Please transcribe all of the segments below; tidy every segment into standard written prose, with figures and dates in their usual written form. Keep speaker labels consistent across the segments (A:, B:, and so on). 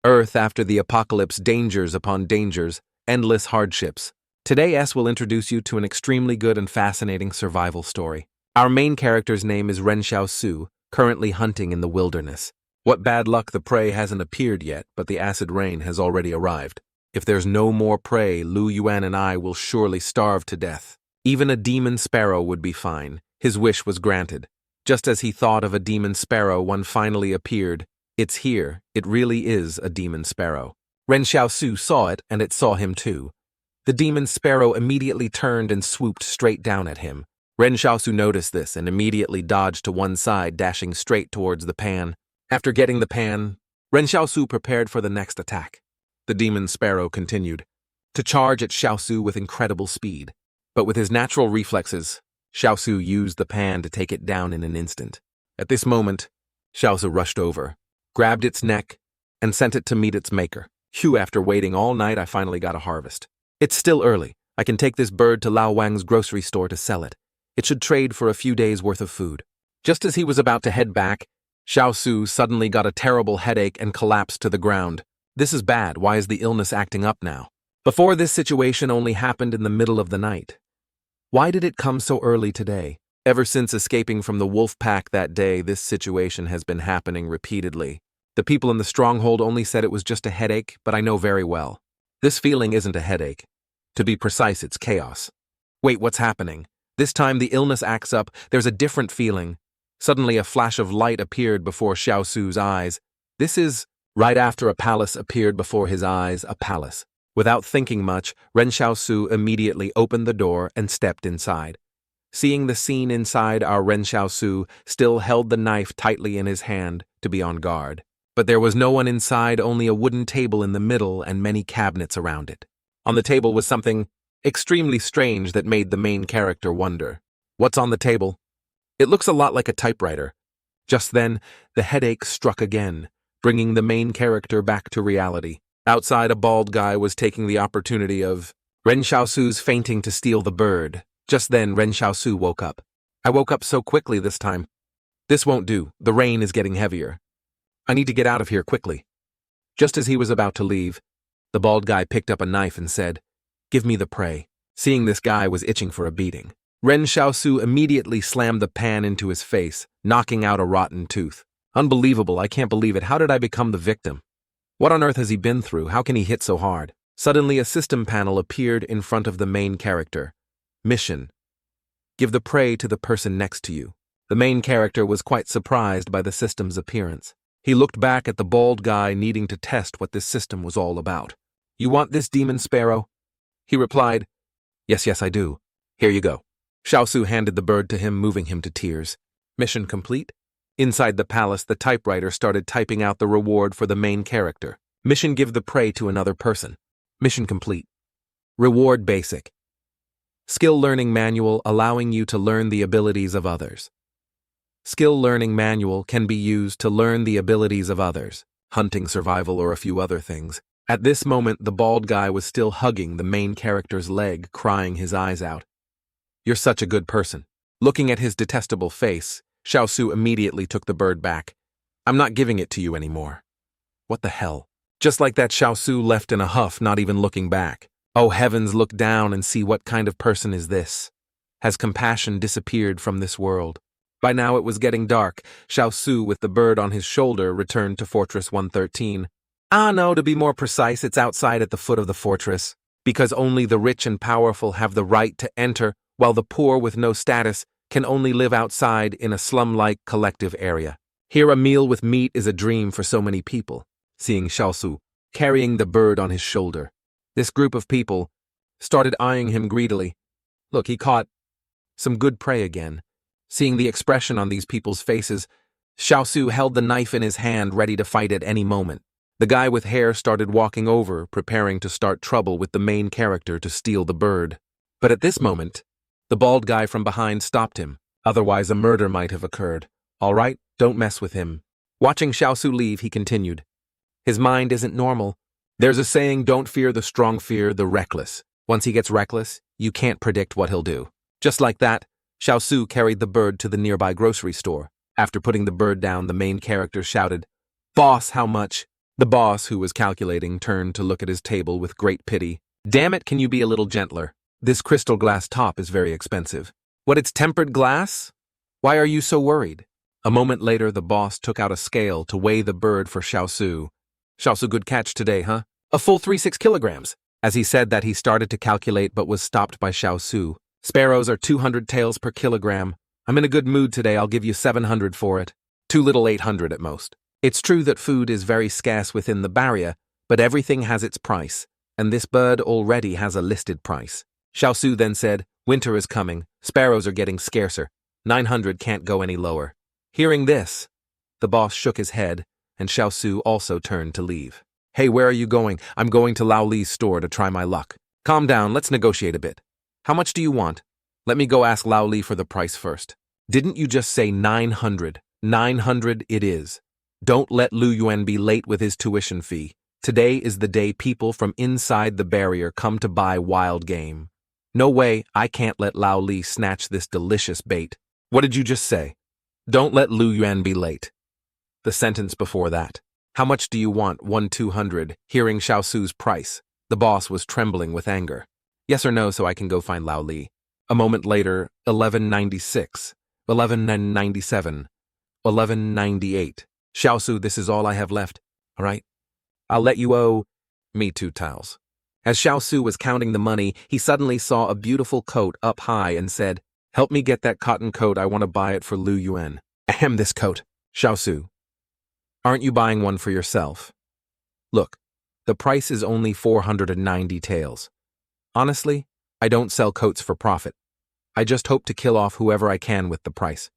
A: Earth after the apocalypse, dangers upon dangers, endless hardships. Today S will introduce you to an extremely good and fascinating survival story. Our main character's name is Ren Xiaosu, currently hunting in the wilderness. What bad luck, the prey hasn't appeared yet, but the acid rain has already arrived. If there's no more prey, Lu Yuan and I will surely starve to death. Even a demon sparrow would be fine. His wish was granted. Just as he thought of a demon sparrow, one finally appeared. It's here. It really is a demon sparrow. Ren Xiaosu saw it, and it saw him too. The demon sparrow immediately turned and swooped straight down at him. Ren Xiaosu noticed this and immediately dodged to one side, dashing straight towards the pan. After getting the pan, Ren Xiaosu prepared for the next attack. The demon sparrow continued to charge at Xiaosu with incredible speed. But with his natural reflexes, Xiaosu used the pan to take it down in an instant. At this moment, Xiaosu rushed over, grabbed its neck, and sent it to meet its maker. Phew, after waiting all night, I finally got a harvest. It's still early. I can take this bird to Lao Wang's grocery store to sell it. It should trade for a few days' worth of food. Just as he was about to head back, Xiaosu suddenly got a terrible headache and collapsed to the ground. This is bad. Why is the illness acting up now? Before, this situation only happened in the middle of the night. Why did it come so early today? Ever since escaping from the wolf pack that day, this situation has been happening repeatedly. The people in the stronghold only said it was just a headache, but I know very well. This feeling isn't a headache. To be precise, it's chaos. Wait, what's happening? This time the illness acts up. There's a different feeling. Suddenly a flash of light appeared before Xiaosu's eyes. This is right after a palace appeared before his eyes, a palace. Without thinking much, Ren Xiaosu immediately opened the door and stepped inside. Seeing the scene inside, our Ren Xiaosu still held the knife tightly in his hand to be on guard. But there was no one inside, only a wooden table in the middle and many cabinets around it. On the table was something extremely strange that made the main character wonder. What's on the table? It looks a lot like a typewriter. Just then, the headache struck again, bringing the main character back to reality. Outside, a bald guy was taking the opportunity of Ren Xiaosu's fainting to steal the bird. Just then, Ren Xiaosu woke up. I woke up so quickly this time. This won't do. The rain is getting heavier. I need to get out of here quickly. Just as he was about to leave, the bald guy picked up a knife and said, "Give me the prey." Seeing this guy was itching for a beating, Ren Xiaosu immediately slammed the pan into his face, knocking out a rotten tooth. Unbelievable, I can't believe it. How did I become the victim? What on earth has he been through? How can he hit so hard? Suddenly, a system panel appeared in front of the main character. Mission: give the prey to the person next to you. The main character was quite surprised by the system's appearance. He looked back at the bald guy, needing to test what this system was all about. "You want this demon sparrow?" He replied, Yes, I do. Here you go." Xiaosu handed the bird to him, moving him to tears. Mission complete? Inside the palace, the typewriter started typing out the reward for the main character. Mission: give the prey to another person. Mission complete. Reward: basic. Skill learning manual, allowing you to learn the abilities of others. Skill learning manual can be used to learn the abilities of others, hunting, survival, or a few other things. At this moment, the bald guy was still hugging the main character's leg, crying his eyes out. "You're such a good person." Looking at his detestable face, Xiaosu immediately took the bird back. "I'm not giving it to you anymore." What the hell? Just like that, Xiaosu left in a huff, not even looking back. Oh heavens, look down and see what kind of person is this. Has compassion disappeared from this world? By now it was getting dark. Xiaosu, with the bird on his shoulder, returned to Fortress 113. No, to be more precise, it's outside at the foot of the fortress. Because only the rich and powerful have the right to enter, while the poor with no status can only live outside in a slum-like collective area. Here a meal with meat is a dream for so many people. Seeing Xiaosu carrying the bird on his shoulder, this group of people started eyeing him greedily. Look, he caught some good prey again. Seeing the expression on these people's faces, Xiaosu held the knife in his hand, ready to fight at any moment. The guy with hair started walking over, preparing to start trouble with the main character to steal the bird. But at this moment, the bald guy from behind stopped him. Otherwise, a murder might have occurred. "All right, don't mess with him." Watching Xiaosu leave, he continued. "His mind isn't normal. There's a saying, don't fear the strong, fear the reckless. Once he gets reckless, you can't predict what he'll do." Just like that, Xiaosu carried the bird to the nearby grocery store. After putting the bird down, the main character shouted, "Boss, how much?" The boss, who was calculating, turned to look at his table with great pity. Damn it, can you be a little gentler? This crystal glass top is very expensive. What, it's tempered glass? Why are you so worried? A moment later, the boss took out a scale to weigh the bird for Xiaosu. Xiaosu, good catch today, huh? A full 36 kilograms. As he said that, he started to calculate but was stopped by Xiaosu. Sparrows are 200 taels per kilogram. I'm in a good mood today, I'll give you 700 for it. Too little, 800 at most. It's true that food is very scarce within the barrier, but everything has its price, and this bird already has a listed price. Xiaosu then said, winter is coming, sparrows are getting scarcer. 900 can't go any lower. Hearing this, the boss shook his head, and Xiaosu also turned to leave. Hey, where are you going? I'm going to Lao Li's store to try my luck. Calm down, let's negotiate a bit. How much do you want? Let me go ask Lao Li for the price first. Didn't you just say 900? 900 it is. Don't let Lu Yuan be late with his tuition fee. Today is the day people from inside the barrier come to buy wild game. No way, I can't let Lao Li snatch this delicious bait. What did you just say? Don't let Lu Yuan be late. The sentence before that. How much do you want? 200. Hearing Xiaosu's price, the boss was trembling with anger. Yes or no, so I can go find Lao Li. A moment later, 1196, 1197, 1198. Xiaosu, this is all I have left. All right? I'll let you owe me 2 taels. As Xiaosu was counting the money, he suddenly saw a beautiful coat up high and said, help me get that cotton coat, I want to buy it for Lu Yuan. Ahem, this coat. Xiaosu, aren't you buying one for yourself? Look, the price is only 490 taels. Honestly, I don't sell coats for profit. I just hope to kill off whoever I can with the price.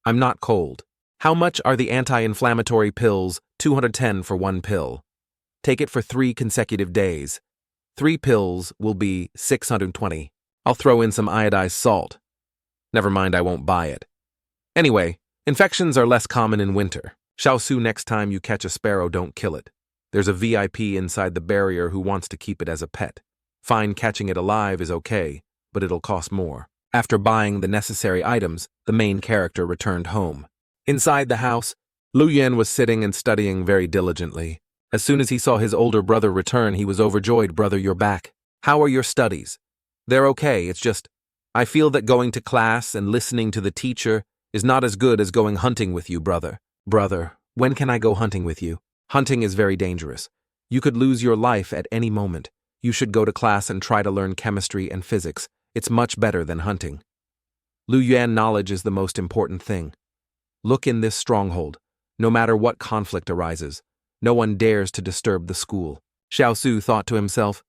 A: I'm not cold. How much are the anti-inflammatory pills? 210 for 1 pill. Take it for 3 consecutive days. 3 pills will be 620. I'll throw in some iodized salt. Never mind, I won't buy it. Anyway, infections are less common in winter. Xiaosu, next time you catch a sparrow, don't kill it. There's a VIP inside the barrier who wants to keep it as a pet. Fine, catching it alive is okay, but it'll cost more. After buying the necessary items, the main character returned home. Inside the house, Lu Yuan was sitting and studying very diligently. As soon as he saw his older brother return, he was overjoyed. Brother, you're back. How are your studies? They're okay, it's just, I feel that going to class and listening to the teacher is not as good as going hunting with you, brother. Brother, when can I go hunting with you? Hunting is very dangerous. You could lose your life at any moment. You should go to class and try to learn chemistry and physics. It's much better than hunting. Lu Yuan, knowledge is the most important thing. Look in this stronghold. No matter what conflict arises, no one dares to disturb the school. Xiaosu thought to himself,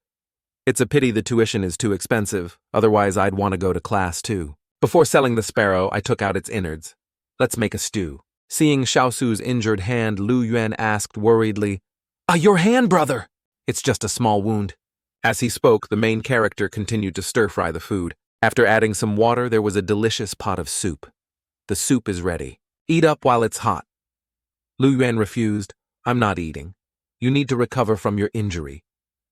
A: it's a pity the tuition is too expensive, otherwise I'd want to go to class too. Before selling the sparrow, I took out its innards. Let's make a stew. Seeing Xiaosu's injured hand, Lu Yuan asked worriedly, your hand, brother! It's just a small wound. As he spoke, the main character continued to stir-fry the food. After adding some water, there was a delicious pot of soup. The soup is ready. Eat up while it's hot. Lu Yuan refused. I'm not eating. You need to recover from your injury.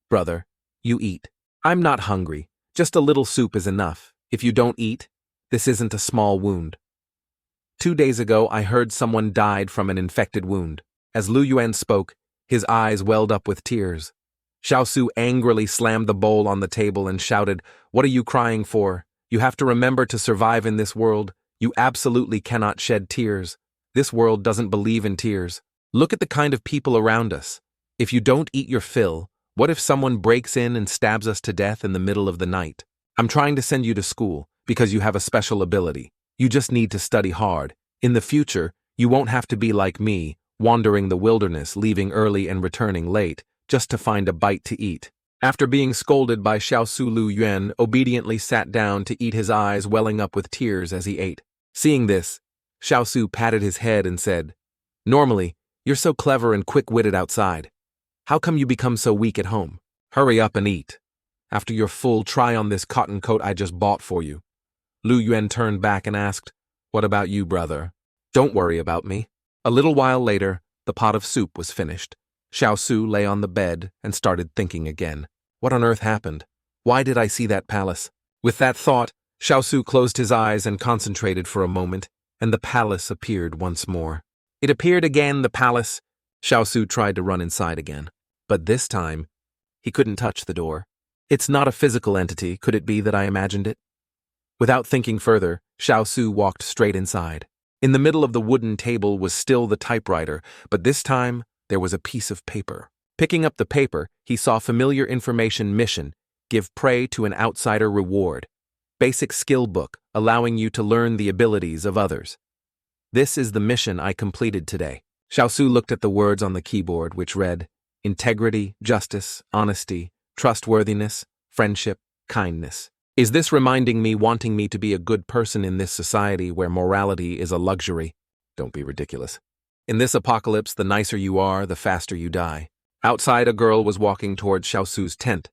A: Brother, you eat. I'm not hungry. Just a little soup is enough. If you don't eat, this isn't a small wound. 2 days ago, I heard someone died from an infected wound. As Lu Yuan spoke, his eyes welled up with tears. Xiaosu angrily slammed the bowl on the table and shouted, what are you crying for? You have to remember to survive in this world. You absolutely cannot shed tears. This world doesn't believe in tears. Look at the kind of people around us. If you don't eat your fill, what if someone breaks in and stabs us to death in the middle of the night? I'm trying to send you to school because you have a special ability. You just need to study hard. In the future, you won't have to be like me, wandering the wilderness, leaving early and returning late, just to find a bite to eat. After being scolded by Xiaosu, Lu Yuan obediently sat down to eat, his eyes welling up with tears as he ate. Seeing this, Xiaosu patted his head and said, normally, you're so clever and quick-witted outside. How come you become so weak at home? Hurry up and eat. After your full try on this cotton coat I just bought for you. Lu Yuan turned back and asked, what about you, brother? Don't worry about me. A little while later, the pot of soup was finished. Xiaosu lay on the bed and started thinking again. What on earth happened? Why did I see that palace? With that thought, Xiaosu closed his eyes and concentrated for a moment, and the palace appeared once more. It appeared again, the palace. Xiaosu tried to run inside again, but this time, he couldn't touch the door. It's not a physical entity, could it be that I imagined it? Without thinking further, Xiaosu walked straight inside. In the middle of the wooden table was still the typewriter, but this time there was a piece of paper. Picking up the paper, he saw familiar information mission, give prey to an outsider reward. Basic skill book, allowing you to learn the abilities of others. This is the mission I completed today. Xiaosu looked at the words on the keyboard, which read, integrity, justice, honesty, trustworthiness, friendship, kindness. Is this reminding me wanting me to be a good person in this society where morality is a luxury? Don't be ridiculous. In this apocalypse, the nicer you are, the faster you die. Outside, a girl was walking towards Xiaosu's tent.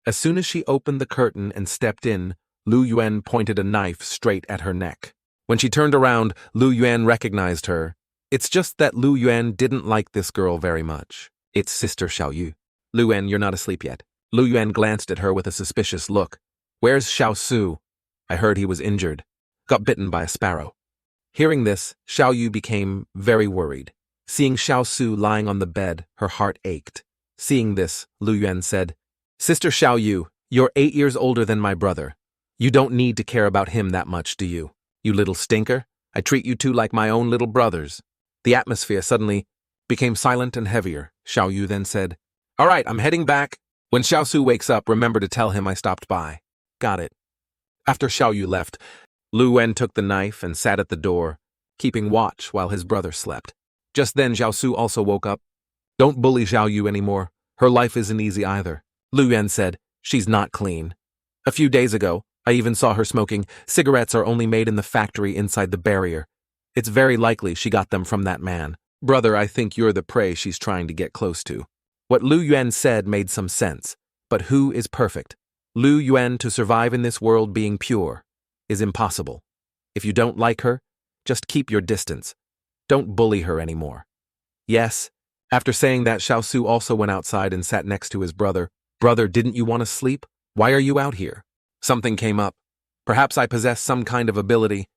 A: As soon as she opened the curtain and stepped in, Lu Yuan pointed a knife straight at her neck. When she turned around, Lu Yuan recognized her. It's just that Lu Yuan didn't like this girl very much. It's Sister Xiaoyu. Lu Yuan, you're not asleep yet. Lu Yuan glanced at her with a suspicious look. Where's Xiaosu? I heard he was injured. Got bitten by a sparrow. Hearing this, Xiaoyu became very worried. Seeing Xiaosu lying on the bed, her heart ached. Seeing this, Lu Yuan said, Sister Xiaoyu, you're 8 years older than my brother. You don't need to care about him that much, do you? You little stinker. I treat you two like my own little brothers. The atmosphere suddenly became silent and heavier. Xiaoyu then said, All right, I'm heading back. When Xiaosu wakes up, remember to tell him I stopped by. Got it. After Xiaoyu left, Lu Wen took the knife and sat at the door, keeping watch while his brother slept. Just then, Xiaosu also woke up. Don't bully Xiaoyu anymore. Her life isn't easy either. Lu Yen said, She's not clean. A few days ago, I even saw her smoking. Cigarettes are only made in the factory inside the barrier. It's very likely she got them from that man. Brother, I think you're the prey she's trying to get close to. What Lu Yuan said made some sense. But who is perfect? Lu Yuan, to survive in this world being pure, is impossible. If you don't like her, just keep your distance. Don't bully her anymore. Yes. After saying that, Xiaosu also went outside and sat next to his brother. Brother, didn't you want to sleep? Why are you out here? Something came up. Perhaps I possess some kind of ability.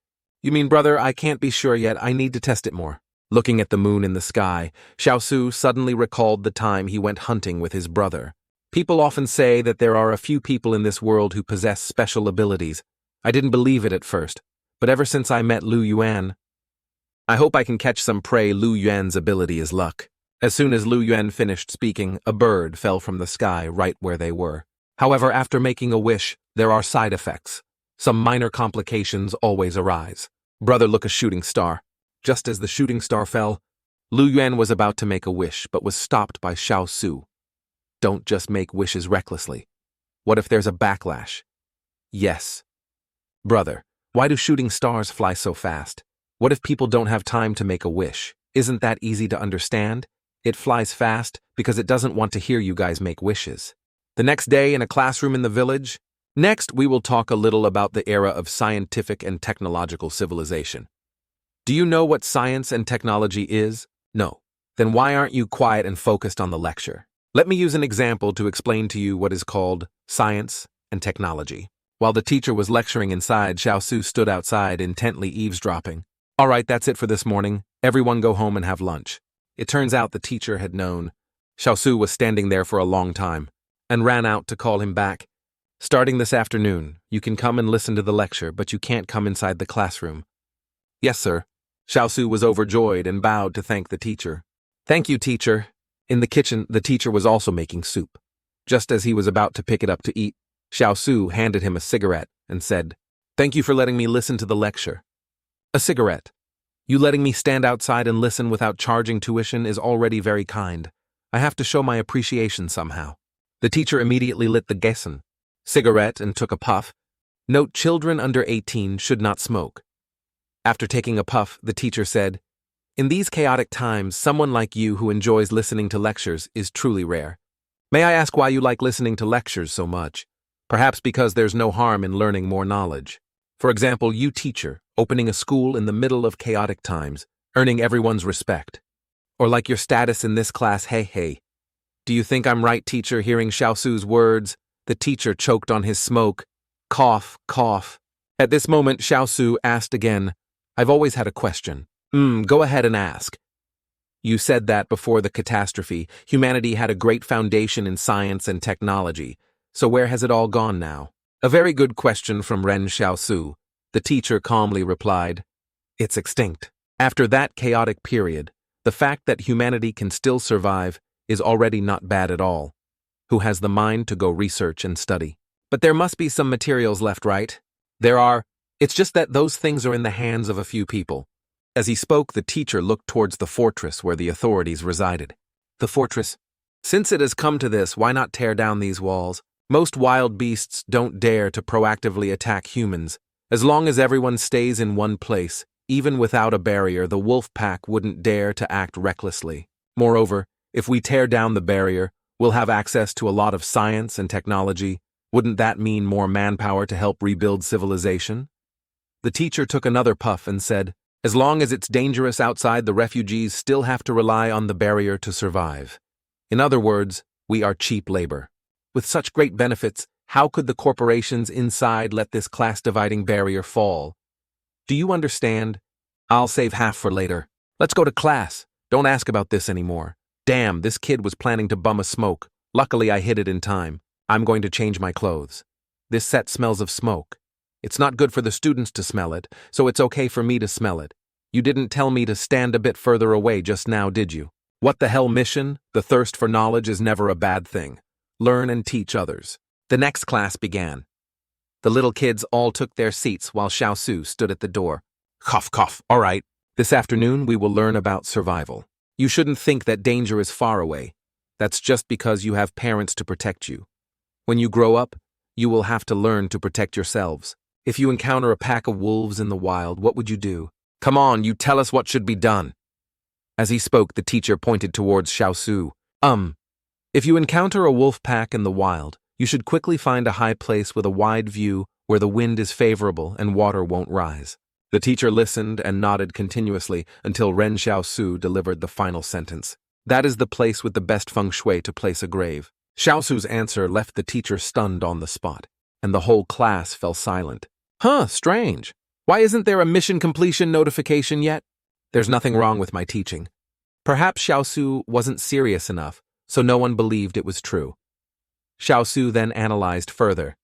A: You mean, brother, I can't be sure yet. I need to test it more. Looking at the moon in the sky, Xiaosu suddenly recalled the time he went hunting with his brother. People often say that there are a few people in this world who possess special abilities. I didn't believe it at first, but ever since I met Lu Yuan, I hope I can catch some prey. Lu Yuan's ability is luck. As soon as Lu Yuan finished speaking, a bird fell from the sky right where they were. However, after making a wish, there are side effects. Some minor complications always arise. Brother, look, a shooting star. Just as the shooting star fell, Lu Yuan was about to make a wish, but was stopped by Xiaosu. Don't just make wishes recklessly. What if there's a backlash? Yes. Brother, why do shooting stars fly so fast? What if people don't have time to make a wish? Isn't that easy to understand? It flies fast because it doesn't want to hear you guys make wishes. The next day, in a classroom in the village. Next, we will talk a little about the era of scientific and technological civilization. Do you know what science and technology is? No. Then why aren't you quiet and focused on the lecture? Let me use an example to explain to you what is called science and technology. While the teacher was lecturing inside, Xiaosu stood outside, intently eavesdropping. All right, that's it for this morning. Everyone go home and have lunch. It turns out the teacher had known. Xiaosu was standing there for a long time and ran out to call him back. Starting this afternoon, you can come and listen to the lecture, but you can't come inside the classroom. Yes, sir. Xiaosu was overjoyed and bowed to thank the teacher. Thank you, teacher. In the kitchen, the teacher was also making soup. Just as he was about to pick it up to eat, Xiaosu handed him a cigarette and said, Thank you for letting me listen to the lecture. A cigarette. You letting me stand outside and listen without charging tuition is already very kind. I have to show my appreciation somehow. The teacher immediately lit the Gessen cigarette and took a puff. Note, children under 18 should not smoke. After taking a puff, the teacher said, In these chaotic times, someone like you who enjoys listening to lectures is truly rare. May I ask why you like listening to lectures so much? Perhaps because there's no harm in learning more knowledge. For example, you teacher, opening a school in the middle of chaotic times, earning everyone's respect. Or like your status in this class, hey. Do you think I'm right, teacher? Hearing Xiaosu's words, the teacher choked on his smoke. Cough, cough. At this moment, Xiaosu asked again, I've always had a question. Go ahead and ask. You said that before the catastrophe, humanity had a great foundation in science and technology. So where has it all gone now? A very good question from Ren Xiaosu. The teacher calmly replied, "It's extinct." After that chaotic period, the fact that humanity can still survive is already not bad at all. Who has the mind to go research and study? But there must be some materials left, right? There are. It's just that those things are in the hands of a few people. As he spoke, the teacher looked towards the fortress where the authorities resided. The fortress? Since it has come to this, why not tear down these walls? Most wild beasts don't dare to proactively attack humans. As long as everyone stays in one place, even without a barrier, the wolf pack wouldn't dare to act recklessly. Moreover, if we tear down the barrier, we'll have access to a lot of science and technology. Wouldn't that mean more manpower to help rebuild civilization? The teacher took another puff and said, "As long as it's dangerous outside, the refugees still have to rely on the barrier to survive. In other words, we are cheap labor. With such great benefits, how could the corporations inside let this class-dividing barrier fall? Do you understand? I'll save half for later. Let's go to class. Don't ask about this anymore. Damn, this kid was planning to bum a smoke. Luckily, I hid it in time. I'm going to change my clothes. This set smells of smoke. It's not good for the students to smell it, so it's okay for me to smell it. You didn't tell me to stand a bit further away just now, did you? What the hell mission? The thirst for knowledge is never a bad thing. Learn and teach others." The next class began. The little kids all took their seats while Xiaosu stood at the door. Cough, cough. All right. This afternoon we will learn about survival. You shouldn't think that danger is far away. That's just because you have parents to protect you. When you grow up, you will have to learn to protect yourselves. If you encounter a pack of wolves in the wild, what would you do? Come on, you tell us what should be done. As he spoke, the teacher pointed towards Xiaosu. If you encounter a wolf pack in the wild, you should quickly find a high place with a wide view where the wind is favorable and water won't rise. The teacher listened and nodded continuously until Ren Xiaosu delivered the final sentence. That is the place with the best feng shui to place a grave. Xiaosu's answer left the teacher stunned on the spot, and the whole class fell silent. Strange. Why isn't there a mission completion notification yet? There's nothing wrong with my teaching. Perhaps Xiaosu wasn't serious enough, so no one believed it was true. Xiaosu then analyzed further.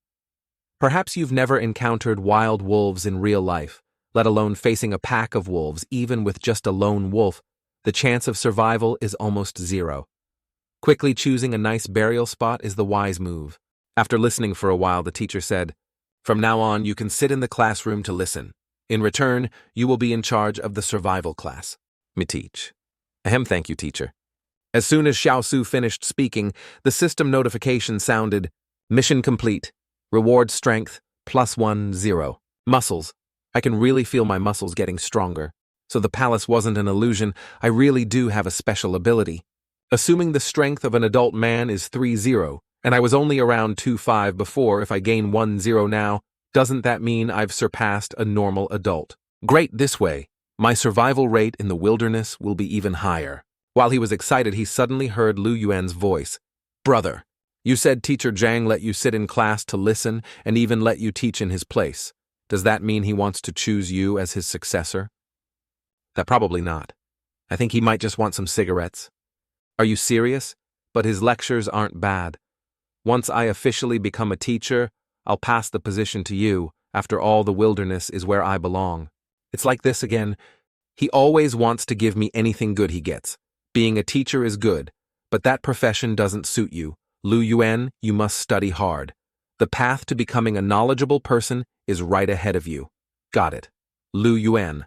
A: Perhaps you've never encountered wild wolves in real life, let alone facing a pack of wolves. Even with just a lone wolf, the chance of survival is almost zero. Quickly choosing a nice burial spot is the wise move. After listening for a while, the teacher said, "From now on, you can sit in the classroom to listen. In return, you will be in charge of the survival class." Me teach. Thank you, teacher. As soon as Xiaosu finished speaking, the system notification sounded, "Mission complete. Reward strength, +10. Muscles. I can really feel my muscles getting stronger. So the palace wasn't an illusion. I really do have a special ability. Assuming the strength of an adult man is 30, and I was only around 25 before, if I gain 10 now, doesn't that mean I've surpassed a normal adult? Great, this way. My survival rate in the wilderness will be even higher." While he was excited, he suddenly heard Lu Yuan's voice. "Brother, you said Teacher Zhang let you sit in class to listen and even let you teach in his place. Does that mean he wants to choose you as his successor?" That probably not. I think he might just want some cigarettes. Are you serious? But his lectures aren't bad. Once I officially become a teacher, I'll pass the position to you. After all, the wilderness is where I belong. It's like this again. He always wants to give me anything good he gets. Being a teacher is good, but that profession doesn't suit you. Lu Yuan, you must study hard. The path to becoming a knowledgeable person is right ahead of you. Got it. Lu Yuan.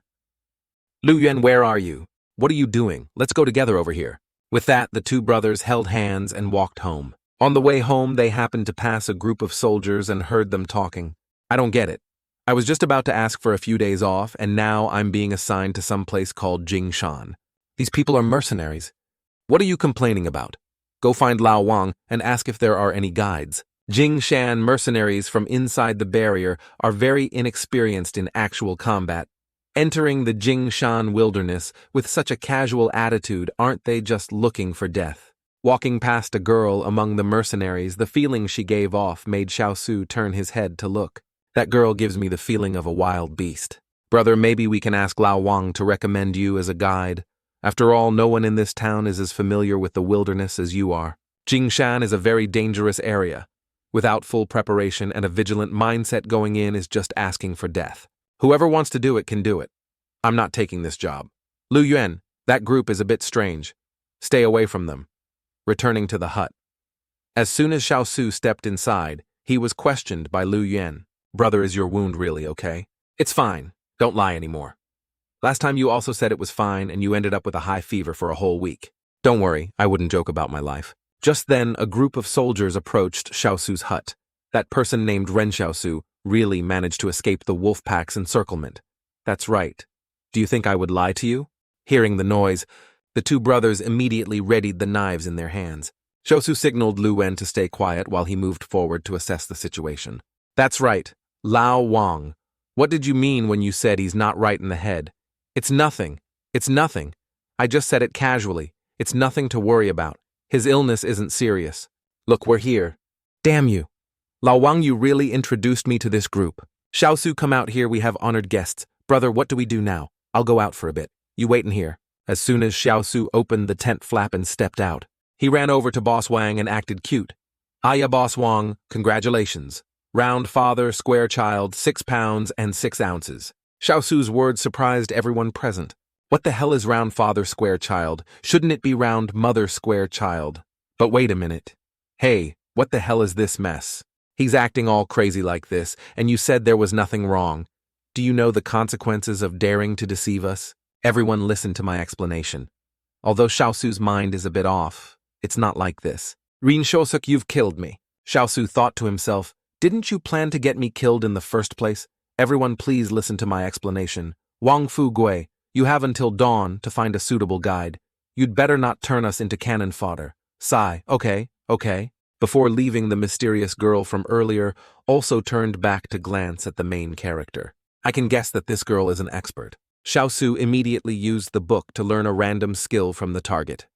A: Lu Yuan, where are you? What are you doing? Let's go together over here. With that, the two brothers held hands and walked home. On the way home, they happened to pass a group of soldiers and heard them talking. I don't get it. I was just about to ask for a few days off, and now I'm being assigned to some place called Jingshan. These people are mercenaries. What are you complaining about? Go find Lao Wang and ask if there are any guides. Jingshan mercenaries from inside the barrier are very inexperienced in actual combat. Entering the Jingshan wilderness with such a casual attitude, aren't they just looking for death? Walking past a girl among the mercenaries, the feeling she gave off made Xiaosu turn his head to look. That girl gives me the feeling of a wild beast. Brother, maybe we can ask Lao Wang to recommend you as a guide. After all, no one in this town is as familiar with the wilderness as you are. Jingshan is a very dangerous area. Without full preparation and a vigilant mindset going in is just asking for death. Whoever wants to do it can do it. I'm not taking this job. Lu Yuan, that group is a bit strange. Stay away from them. Returning to the hut. As soon as Xiao Su stepped inside, he was questioned by Lu Yuan. Brother, is your wound really okay? It's fine. Don't lie anymore. Last time you also said it was fine and you ended up with a high fever for a whole week. Don't worry, I wouldn't joke about my life. Just then, a group of soldiers approached Xiao Su's hut. That person named Ren Xiao Su really managed to escape the wolf pack's encirclement. That's right. Do you think I would lie to you? Hearing the noise, the two brothers immediately readied the knives in their hands. Xiao Su signaled Lu Wen to stay quiet while he moved forward to assess the situation. That's right. Lao Wang. What did you mean when you said he's not right in the head? It's nothing. It's nothing. I just said it casually. It's nothing to worry about. His illness isn't serious. Look, we're here. Damn you. Lao Wang, you really introduced me to this group. Xiao Su, come out here, we have honored guests. Brother, what do we do now? I'll go out for a bit. You wait in here. As soon as Xiao Su opened the tent flap and stepped out, he ran over to Boss Wang and acted cute. Aya, Boss Wang, congratulations. Round father, square child, 6 pounds and 6 ounces. Xiao Su's words surprised everyone present. What the hell is round father, square child? Shouldn't it be round mother, square child? But wait a minute. Hey, what the hell is this mess? He's acting all crazy like this, and you said there was nothing wrong. Do you know the consequences of daring to deceive us? Everyone listen to my explanation. Although Xiao Su's mind is a bit off, it's not like this. Rin Shosuk, you've killed me. Xiao Su thought to himself, didn't you plan to get me killed in the first place? Everyone please listen to my explanation. Wang Fu Gui, you have until dawn to find a suitable guide. You'd better not turn us into cannon fodder. Sigh, okay. Before leaving, the mysterious girl from earlier also turned back to glance at the main character. I can guess that this girl is an expert. Xiao Su immediately used the book to learn a random skill from the target.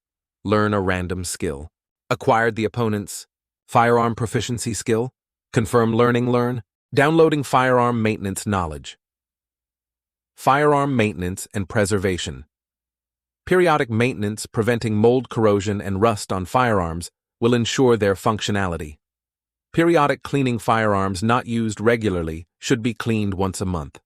A: Learn a random skill. Acquired the opponent's firearm proficiency skill. Confirm learn. Downloading firearm maintenance knowledge. Firearm maintenance and preservation. Periodic maintenance preventing mold corrosion and rust on firearms will ensure their functionality. Periodic cleaning firearms not used regularly should be cleaned once a month.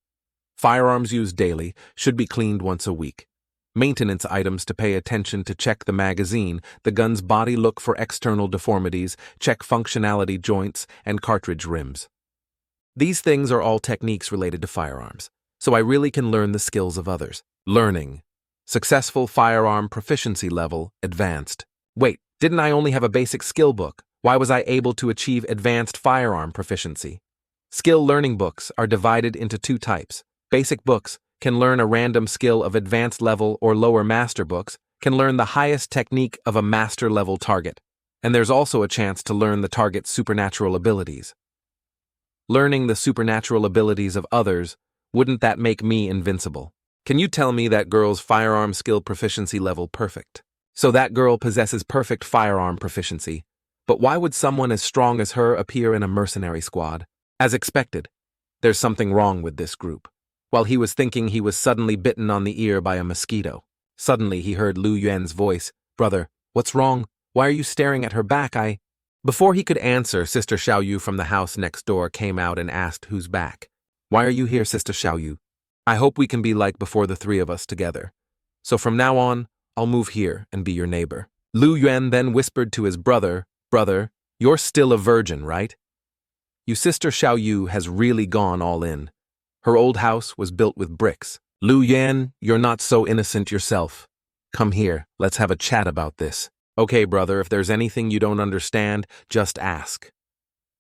A: Firearms used daily should be cleaned once a week. Maintenance items to pay attention to: check the magazine, the gun's body, look for external deformities, check functionality joints and cartridge rims. These things are all techniques related to firearms, so I really can learn the skills of others. Learning. Successful firearm proficiency level, advanced. Wait, didn't I only have a basic skill book? Why was I able to achieve advanced firearm proficiency? Skill learning books are divided into 2 types. Basic books can learn a random skill of advanced level, or lower master books can learn the highest technique of a master level target. And there's also a chance to learn the target's supernatural abilities. Learning the supernatural abilities of others, wouldn't that make me invincible? Can you tell me that girl's firearm skill proficiency level perfect? So that girl possesses perfect firearm proficiency. But why would someone as strong as her appear in a mercenary squad? As expected, there's something wrong with this group. While he was thinking, he was suddenly bitten on the ear by a mosquito. Suddenly he heard Lu Yuan's voice. Brother, what's wrong? Why are you staring at her back? Before he could answer, Sister Xiao Yu from the house next door came out and asked who's back. Why are you here, Sister Xiao Yu? I hope we can be like before, the 3 of us together. So from now on, I'll move here and be your neighbor. Lu Yuan then whispered to his brother, Brother, you're still a virgin, right? You Sister Xiao Yu has really gone all in. Her old house was built with bricks. Lu Yuan, you're not so innocent yourself. Come here, let's have a chat about this. Okay, brother, if there's anything you don't understand, just ask.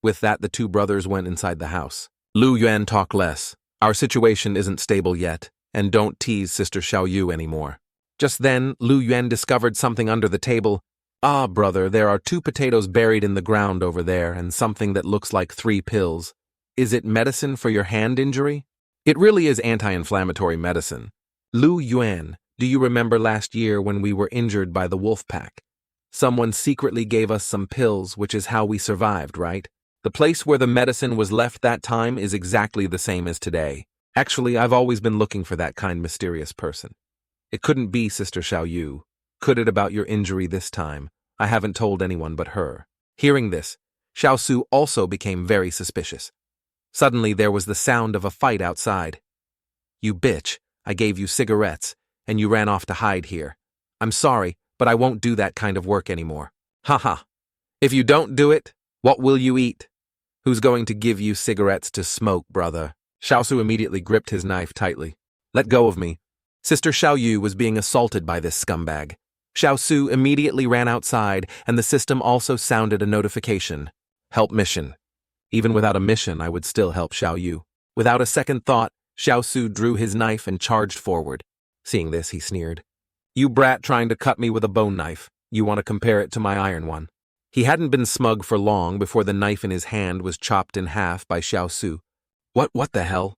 A: With that, the 2 brothers went inside the house. Lu Yuan, talk less. Our situation isn't stable yet, and don't tease Sister Xiao Yu anymore. Just then, Lu Yuan discovered something under the table. Ah, brother, there are 2 potatoes buried in the ground over there, and something that looks like 3 pills. Is it medicine for your hand injury? It really is anti-inflammatory medicine. Lu Yuan, do you remember last year when we were injured by the wolf pack? Someone secretly gave us some pills, which is how we survived, right? The place where the medicine was left that time is exactly the same as today. Actually, I've always been looking for that kind mysterious person. It couldn't be Sister Xiaoyu. Could it about your injury this time? I haven't told anyone but her. Hearing this, Xiaosu also became very suspicious. Suddenly there was the sound of a fight outside. You bitch, I gave you cigarettes, and you ran off to hide here. I'm sorry, but I won't do that kind of work anymore. Haha. If you don't do it, what will you eat? Who's going to give you cigarettes to smoke, brother? Xiaosu immediately gripped his knife tightly. Let go of me. Sister Xiaoyu was being assaulted by this scumbag. Xiaosu immediately ran outside, and the system also sounded a notification. Help mission. Even without a mission, I would still help Xiaoyu. Without a second thought, Xiaosu drew his knife and charged forward. Seeing this, he sneered. You brat trying to cut me with a bone knife. You want to compare it to my iron one. He hadn't been smug for long before the knife in his hand was chopped in half by Xiaosu. What the hell?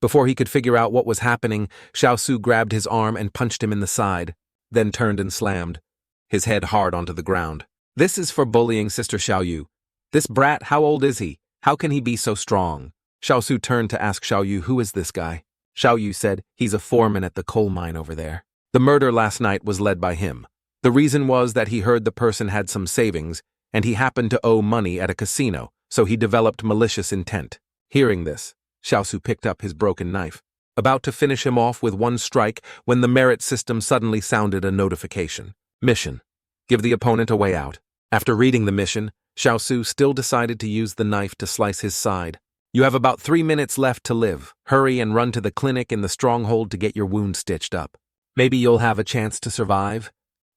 A: Before he could figure out what was happening, Xiaosu grabbed his arm and punched him in the side, then turned and slammed, his head hard onto the ground. This is for bullying Sister Xiaoyu. This brat, how old is he? How can he be so strong? Xiaosu turned to ask Xiaoyu, who is this guy? Xiaoyu said, he's a foreman at the coal mine over there. The murder last night was led by him. The reason was that he heard the person had some savings, and he happened to owe money at a casino, so he developed malicious intent. Hearing this, Xiaosu picked up his broken knife, about to finish him off with one strike when the merit system suddenly sounded a notification. Mission. Give the opponent a way out. After reading the mission, Xiaosu still decided to use the knife to slice his side. You have about 3 minutes left to live. Hurry and run to the clinic in the stronghold to get your wound stitched up. Maybe you'll have a chance to survive.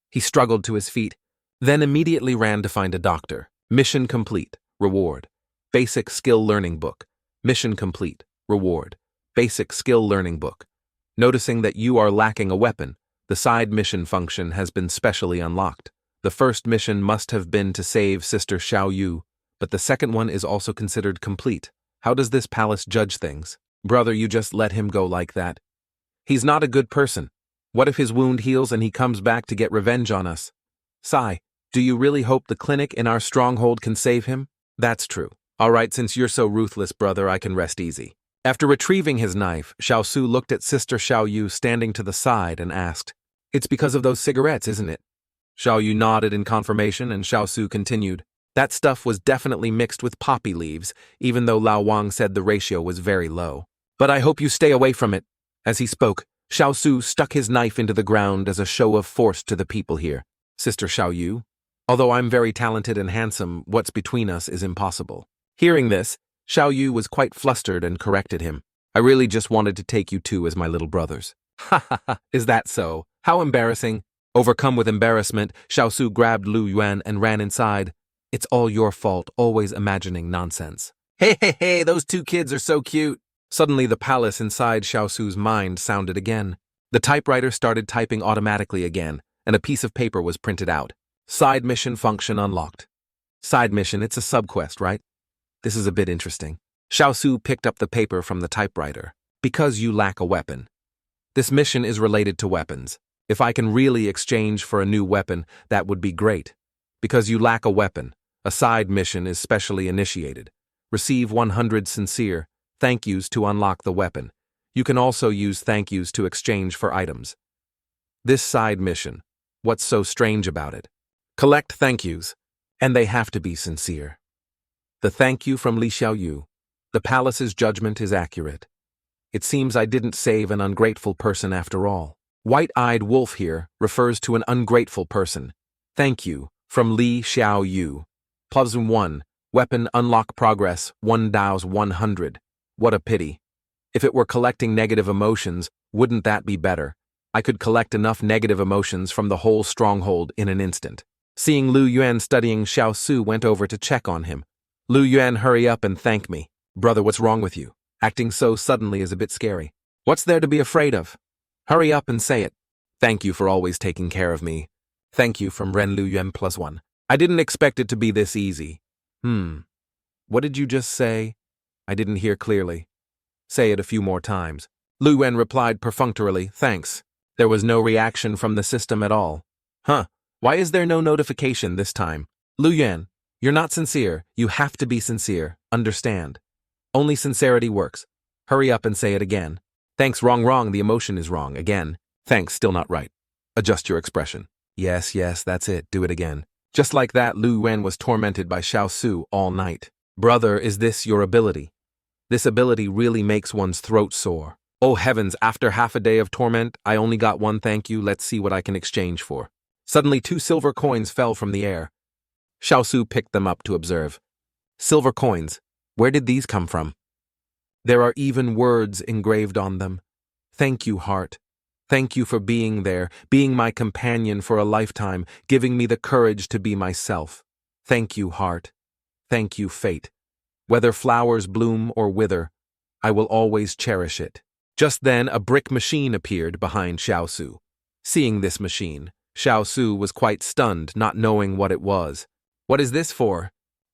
A: He struggled to his feet, then immediately ran to find a doctor. Mission complete. Reward. Basic skill learning book. Mission complete. Reward. Basic skill learning book. Noticing that you are lacking a weapon, the side mission function has been specially unlocked. The first mission must have been to save Sister Xiaoyu, but the second one is also considered complete. How does this palace judge things? Brother, you just let him go like that. He's not a good person. What if his wound heals and he comes back to get revenge on us? Sai, do you really hope the clinic in our stronghold can save him? That's true. All right, since you're so ruthless, brother, I can rest easy. After retrieving his knife, Xiaosu looked at Sister Xiaoyu standing to the side and asked, It's because of those cigarettes, isn't it? Xiaoyu nodded in confirmation and Xiaosu continued, That stuff was definitely mixed with poppy leaves, even though Lao Wang said the ratio was very low. But I hope you stay away from it. As he spoke, Xiaosu stuck his knife into the ground as a show of force to the people here. Sister Xiaoyu, although I'm very talented and handsome, what's between us is impossible. Hearing this, Xiaoyu was quite flustered and corrected him. I really just wanted to take you two as my little brothers. Ha ha ha, is that so? How embarrassing. Overcome with embarrassment, Xiaosu grabbed Lu Yuan and ran inside. It's all your fault, always imagining nonsense. Hey, those two kids are so cute. Suddenly the palace inside Xiaosu's mind sounded again. The typewriter started typing automatically again, and a piece of paper was printed out. Side mission function unlocked. Side mission, it's a subquest, right? This is a bit interesting. Xiaosu picked up the paper from the typewriter. Because you lack a weapon. This mission is related to weapons. If I can really exchange for a new weapon, that would be great. Because you lack a weapon, a side mission is specially initiated. Receive 100 sincere thank yous to unlock the weapon. You can also use thank yous to exchange for items. This side mission, what's so strange about it? Collect thank yous, and they have to be sincere. The thank you from Li Xiaoyu. The palace's judgment is accurate. It seems I didn't save an ungrateful person after all. White-eyed wolf here refers to an ungrateful person. Thank you, from Li Xiaoyu. Plus 1, weapon unlock progress, 1,100. What a pity. If it were collecting negative emotions, wouldn't that be better? I could collect enough negative emotions from the whole stronghold in an instant. Seeing Lu Yuan studying, Xiaosu went over to check on him. Lu Yuan, hurry up and thank me. Brother, what's wrong with you? Acting so suddenly is a bit scary. What's there to be afraid of? Hurry up and say it. Thank you for always taking care of me. Thank you from Ren Lu Yuan plus 1. I didn't expect it to be this easy. What did you just say? I didn't hear clearly. Say it a few more times. Lu Yuan replied perfunctorily, thanks. There was no reaction from the system at all. Why is there no notification this time? Lu Yuan, you're not sincere. You have to be sincere. Understand. Only sincerity works. Hurry up and say it again. Thanks, wrong, the emotion is wrong, again. Thanks, still not right. Adjust your expression. Yes, yes, that's it, do it again. Just like that, Lu Yuan was tormented by Xiao Su all night. Brother, is this your ability? This ability really makes one's throat sore. Oh heavens, after half a day of torment, I only got one thank you, let's see what I can exchange for. Suddenly 2 silver coins fell from the air. Xiao Su picked them up to observe. Silver coins, where did these come from? There are even words engraved on them. Thank you, heart. Thank you for being there, being my companion for a lifetime, giving me the courage to be myself. Thank you, heart. Thank you, fate. Whether flowers bloom or wither, I will always cherish it. Just then, a brick machine appeared behind Xiao Su. Seeing this machine, Xiao Su was quite stunned, not knowing what it was. What is this for?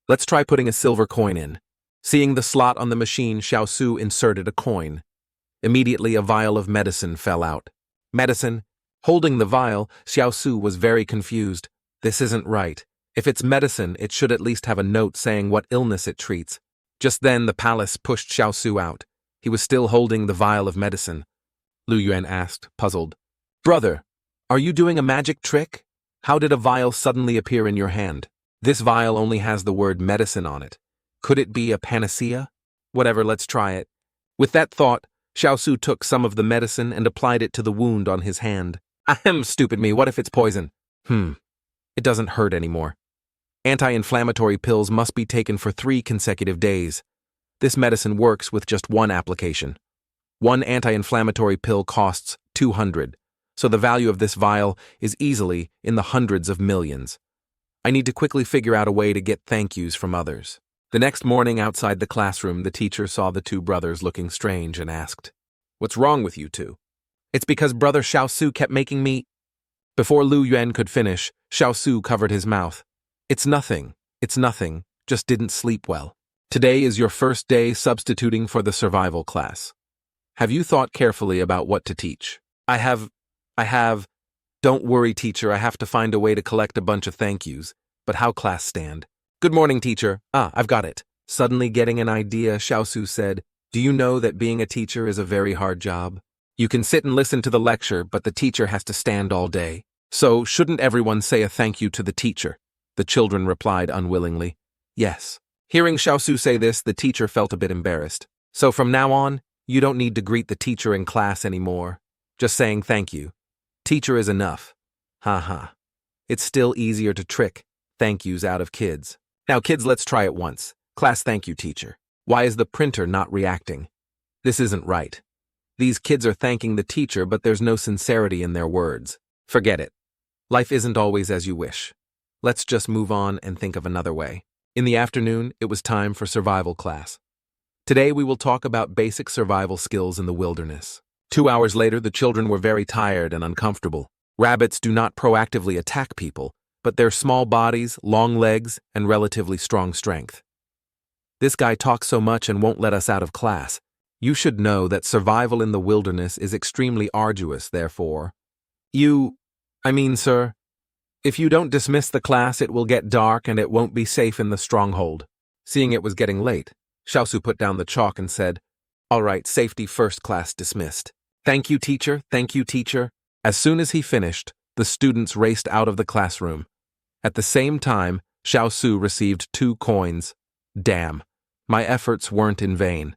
A: Let's try putting a silver coin in. Seeing the slot on the machine, Xiao Su inserted a coin. Immediately, a vial of medicine fell out. Medicine? Holding the vial, Xiao Su was very confused. This isn't right. If it's medicine, it should at least have a note saying what illness it treats. Just then, the palace pushed Xiao Su out. He was still holding the vial of medicine. Lu Yuan asked, puzzled. Brother, are you doing a magic trick? How did a vial suddenly appear in your hand? This vial only has the word medicine on it. Could it be a panacea? Whatever, let's try it. With that thought, Xiao Su took some of the medicine and applied it to the wound on his hand. Ahem, stupid me, what if it's poison? It doesn't hurt anymore. Anti-inflammatory pills must be taken for 3 consecutive days. This medicine works with just 1 application. 1 anti-inflammatory pill costs 200, so the value of this vial is easily in the hundreds of millions. I need to quickly figure out a way to get thank yous from others. The next morning outside the classroom, the teacher saw the 2 brothers looking strange and asked, What's wrong with you 2? It's because brother Xiao Su kept making me... Before Lu Yuan could finish, Xiao Su covered his mouth. It's nothing, just didn't sleep well. Today is your first day substituting for the survival class. Have you thought carefully about what to teach? I have. Don't worry, teacher, I have to find a way to collect a bunch of thank yous. But how class stand? Good morning, teacher. I've got it. Suddenly getting an idea, Xiao Su said, Do you know that being a teacher is a very hard job? You can sit and listen to the lecture, but the teacher has to stand all day. So, shouldn't everyone say a thank you to the teacher? The children replied unwillingly. Yes. Hearing Xiao Su say this, the teacher felt a bit embarrassed. So from now on, you don't need to greet the teacher in class anymore. Just saying thank you. Teacher is enough. Ha. It's still easier to trick thank yous out of kids. Now kids, let's try it once. Class, thank you, teacher. Why is the printer not reacting? This isn't right. These kids are thanking the teacher, but there's no sincerity in their words. Forget it. Life isn't always as you wish. Let's just move on and think of another way. In the afternoon, it was time for survival class. Today we will talk about basic survival skills in the wilderness. 2 hours later, the children were very tired and uncomfortable. Rabbits do not proactively attack people, but their small bodies, long legs, and relatively strong strength. This guy talks so much and won't let us out of class. You should know that survival in the wilderness is extremely arduous, therefore. Sir, if you don't dismiss the class, it will get dark and it won't be safe in the stronghold. Seeing it was getting late, Xiao Su put down the chalk and said, All right, safety first, class dismissed. Thank you, teacher. Thank you, teacher. As soon as he finished, the students raced out of the classroom. At the same time, Xiao Su received 2 coins. Damn, my efforts weren't in vain.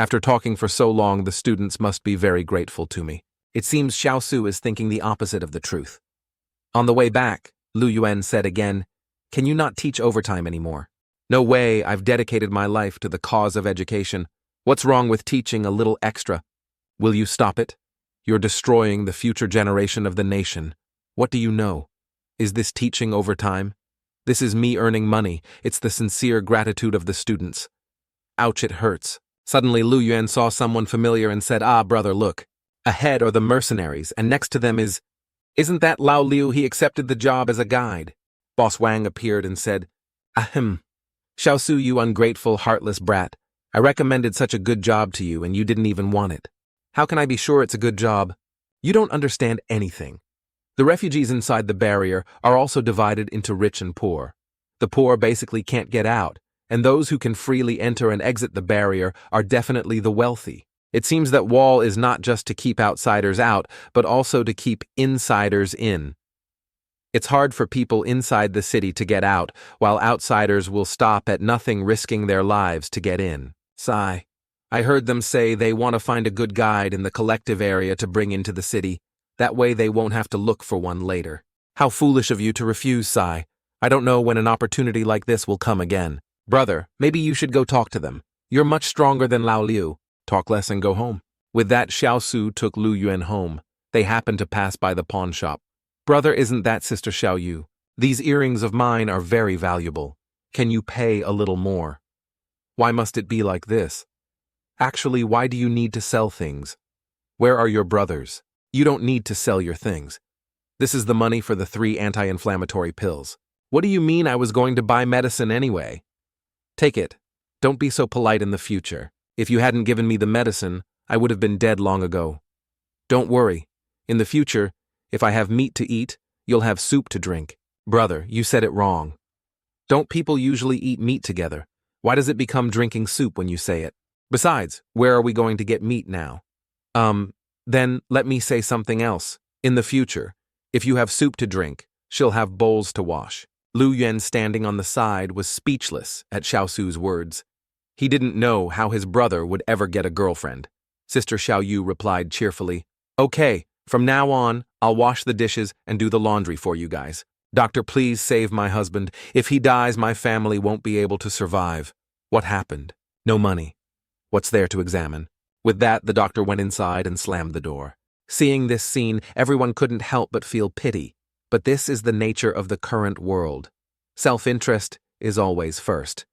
A: After talking for so long, the students must be very grateful to me. It seems Xiao Su is thinking the opposite of the truth. On the way back, Lu Yuan said again, Can you not teach overtime anymore? No way, I've dedicated my life to the cause of education. What's wrong with teaching a little extra? Will you stop it? You're destroying the future generation of the nation. What do you know? Is this teaching overtime? This is me earning money. It's the sincere gratitude of the students. Ouch, it hurts. Suddenly Lu Yuan saw someone familiar and said, brother, look. Ahead are the mercenaries, and next to them Isn't that Lao Liu? He accepted the job as a guide. Boss Wang appeared and said, Ahem. Xiao Su, you ungrateful, heartless brat. I recommended such a good job to you and you didn't even want it. How can I be sure it's a good job? You don't understand anything. The refugees inside the barrier are also divided into rich and poor. The poor basically can't get out, and those who can freely enter and exit the barrier are definitely the wealthy. It seems that wall is not just to keep outsiders out, but also to keep insiders in. It's hard for people inside the city to get out, while outsiders will stop at nothing risking their lives to get in. Sigh. I heard them say they want to find a good guide in the collective area to bring into the city. That way they won't have to look for one later. How foolish of you to refuse, Sai. I don't know when an opportunity like this will come again. Brother, maybe you should go talk to them. You're much stronger than Lao Liu. Talk less and go home. With that, Xiao Su took Lu Yuan home. They happened to pass by the pawn shop. Brother, isn't that Sister Xiao Yu? These earrings of mine are very valuable. Can you pay a little more? Why must it be like this? Actually, why do you need to sell things? Where are your brothers? You don't need to sell your things. This is the money for the 3 anti-inflammatory pills. What do you mean I was going to buy medicine anyway? Take it. Don't be so polite in the future. If you hadn't given me the medicine, I would have been dead long ago. Don't worry. In the future, if I have meat to eat, you'll have soup to drink. Brother, you said it wrong. Don't people usually eat meat together? Why does it become drinking soup when you say it? Besides, where are we going to get meat now? Then let me say something else. In the future, if you have soup to drink, she'll have bowls to wash. Lu Yuan, standing on the side, was speechless at Xiao Su's words. He didn't know how his brother would ever get a girlfriend. Sister Xiao Yu replied cheerfully, Okay, from now on, I'll wash the dishes and do the laundry for you guys. Doctor, please save my husband. If he dies, my family won't be able to survive. What happened? No money. What's there to examine? With that, the doctor went inside and slammed the door. Seeing this scene, everyone couldn't help but feel pity. But this is the nature of the current world. Self-interest is always first.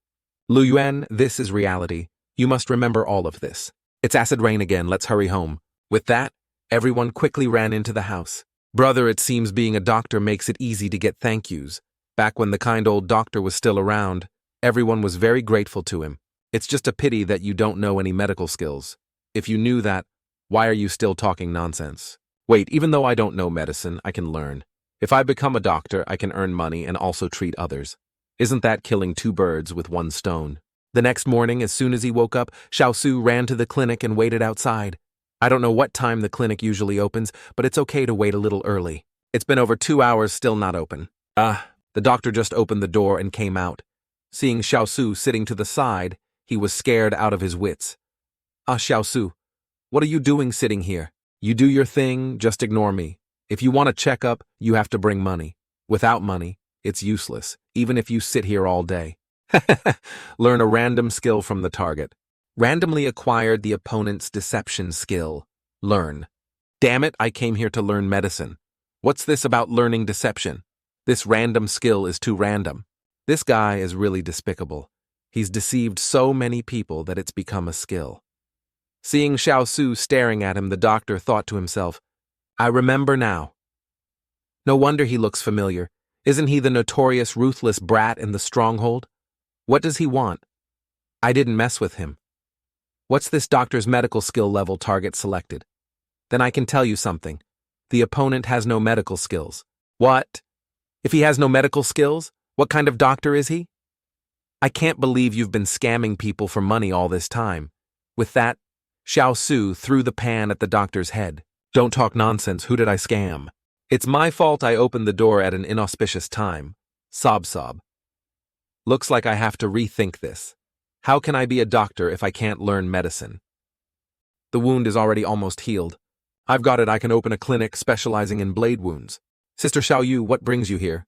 A: Lu Yuan, this is reality. You must remember all of this. It's acid rain again, let's hurry home. With that, everyone quickly ran into the house. Brother, it seems being a doctor makes it easy to get thank yous. Back when the kind old doctor was still around, everyone was very grateful to him. It's just a pity that you don't know any medical skills. If you knew that, why are you still talking nonsense? Wait, even though I don't know medicine, I can learn. If I become a doctor, I can earn money and also treat others. Isn't that killing 2 birds with 1 stone? The next morning, as soon as he woke up, Xiao Su ran to the clinic and waited outside. I don't know what time the clinic usually opens, but it's okay to wait a little early. It's been over 2 hours, still not open. The doctor just opened the door and came out. Seeing Xiao Su sitting to the side, he was scared out of his wits. Xiao Su, what are you doing sitting here? You do your thing, just ignore me. If you want a checkup, you have to bring money. Without money, it's useless, even if you sit here all day. Learn a random skill from the target. Randomly acquired the opponent's deception skill. Learn. Damn it, I came here to learn medicine. What's this about learning deception? This random skill is too random. This guy is really despicable. He's deceived so many people that it's become a skill. Seeing Xiao Su staring at him, the doctor thought to himself, I remember now. No wonder he looks familiar. Isn't he the notorious ruthless brat in the stronghold? What does he want? I didn't mess with him. What's this doctor's medical skill level target selected? Then I can tell you something. The opponent has no medical skills. What? If he has no medical skills, what kind of doctor is he? I can't believe you've been scamming people for money all this time. With that, Xiao Su threw the pan at the doctor's head. Don't talk nonsense, who did I scam? It's my fault I opened the door at an inauspicious time. Sob. Looks like I have to rethink this. How can I be a doctor if I can't learn medicine? The wound is already almost healed. I've got it, I can open a clinic specializing in blade wounds. Sister Xiao Yu, what brings you here?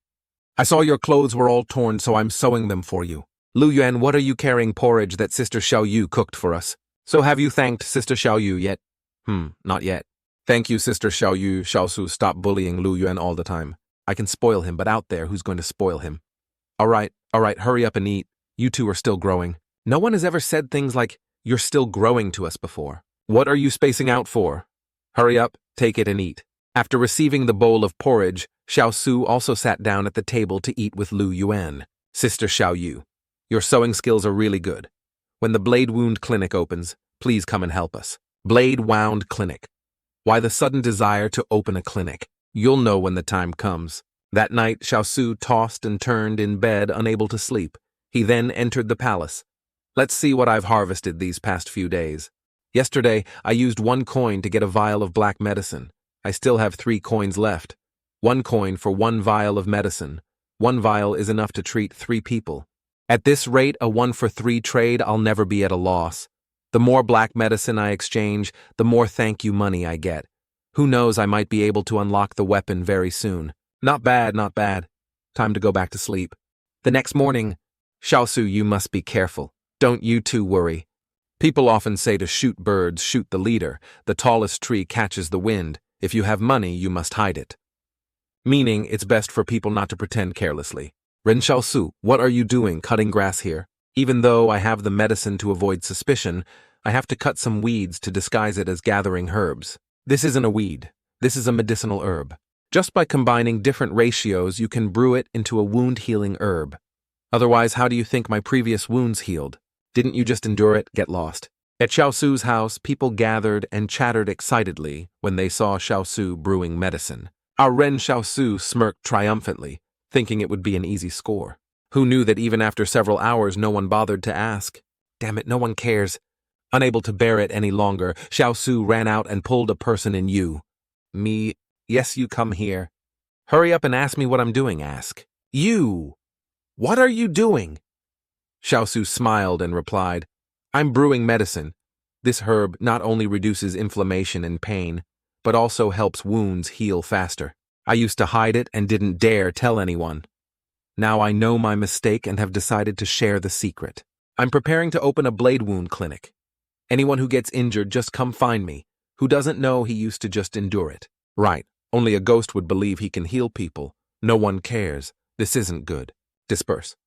A: I saw your clothes were all torn, so I'm sewing them for you. Lu Yuan, what are you carrying? Porridge that Sister Xiao Yu cooked for us. So have you thanked Sister Xiao Yu yet? Not yet. Thank you, Sister Xiao Yu. Xiao Su, stop bullying Lu Yuan all the time. I can spoil him, but out there, who's going to spoil him? All right, hurry up and eat. You two are still growing. No one has ever said things like, you're still growing to us before. What are you spacing out for? Hurry up, take it and eat. After receiving the bowl of porridge, Xiao Su also sat down at the table to eat with Lu Yuan. Sister Xiao Yu, your sewing skills are really good. When the Blade Wound Clinic opens, please come and help us. Blade Wound Clinic. Why the sudden desire to open a clinic? You'll know when the time comes. That night, Xiao Su tossed and turned in bed, unable to sleep. He then entered the palace. Let's see what I've harvested these past few days. Yesterday, I used 1 coin to get a vial of black medicine. I still have 3 coins left. 1 coin for 1 vial of medicine. 1 vial is enough to treat 3 people. At this rate, a 1-for-3 trade, I'll never be at a loss. The more black medicine I exchange, the more thank you money I get. Who knows, I might be able to unlock the weapon very soon. Not bad, not bad. Time to go back to sleep. The next morning, Xiaosu, you must be careful. Don't you too worry. People often say to shoot birds, shoot the leader. The tallest tree catches the wind. If you have money, you must hide it. Meaning, it's best for people not to pretend carelessly. Ren Xiaosu, what are you doing cutting grass here? Even though I have the medicine to avoid suspicion, I have to cut some weeds to disguise it as gathering herbs. This isn't a weed. This is a medicinal herb. Just by combining different ratios, you can brew it into a wound-healing herb. Otherwise, how do you think my previous wounds healed? Didn't you just endure it, get lost? At Xiaosu's house, people gathered and chattered excitedly when they saw Xiaosu brewing medicine. Our Ren Xiaosu smirked triumphantly, thinking it would be an easy score. Who knew that even after several hours no one bothered to ask? Damn it, no one cares. Unable to bear it any longer, Xiaosu ran out and pulled a person in you. Me, yes, you come here. Hurry up and ask me what I'm doing, ask. You! What are you doing? Xiaosu smiled and replied, I'm brewing medicine. This herb not only reduces inflammation and pain, but also helps wounds heal faster. I used to hide it and didn't dare tell anyone. Now I know my mistake and have decided to share the secret. I'm preparing to open a blade wound clinic. Anyone who gets injured, just come find me. Who doesn't know he used to just endure it? Right, only a ghost would believe he can heal people. No one cares. This isn't good. Disperse.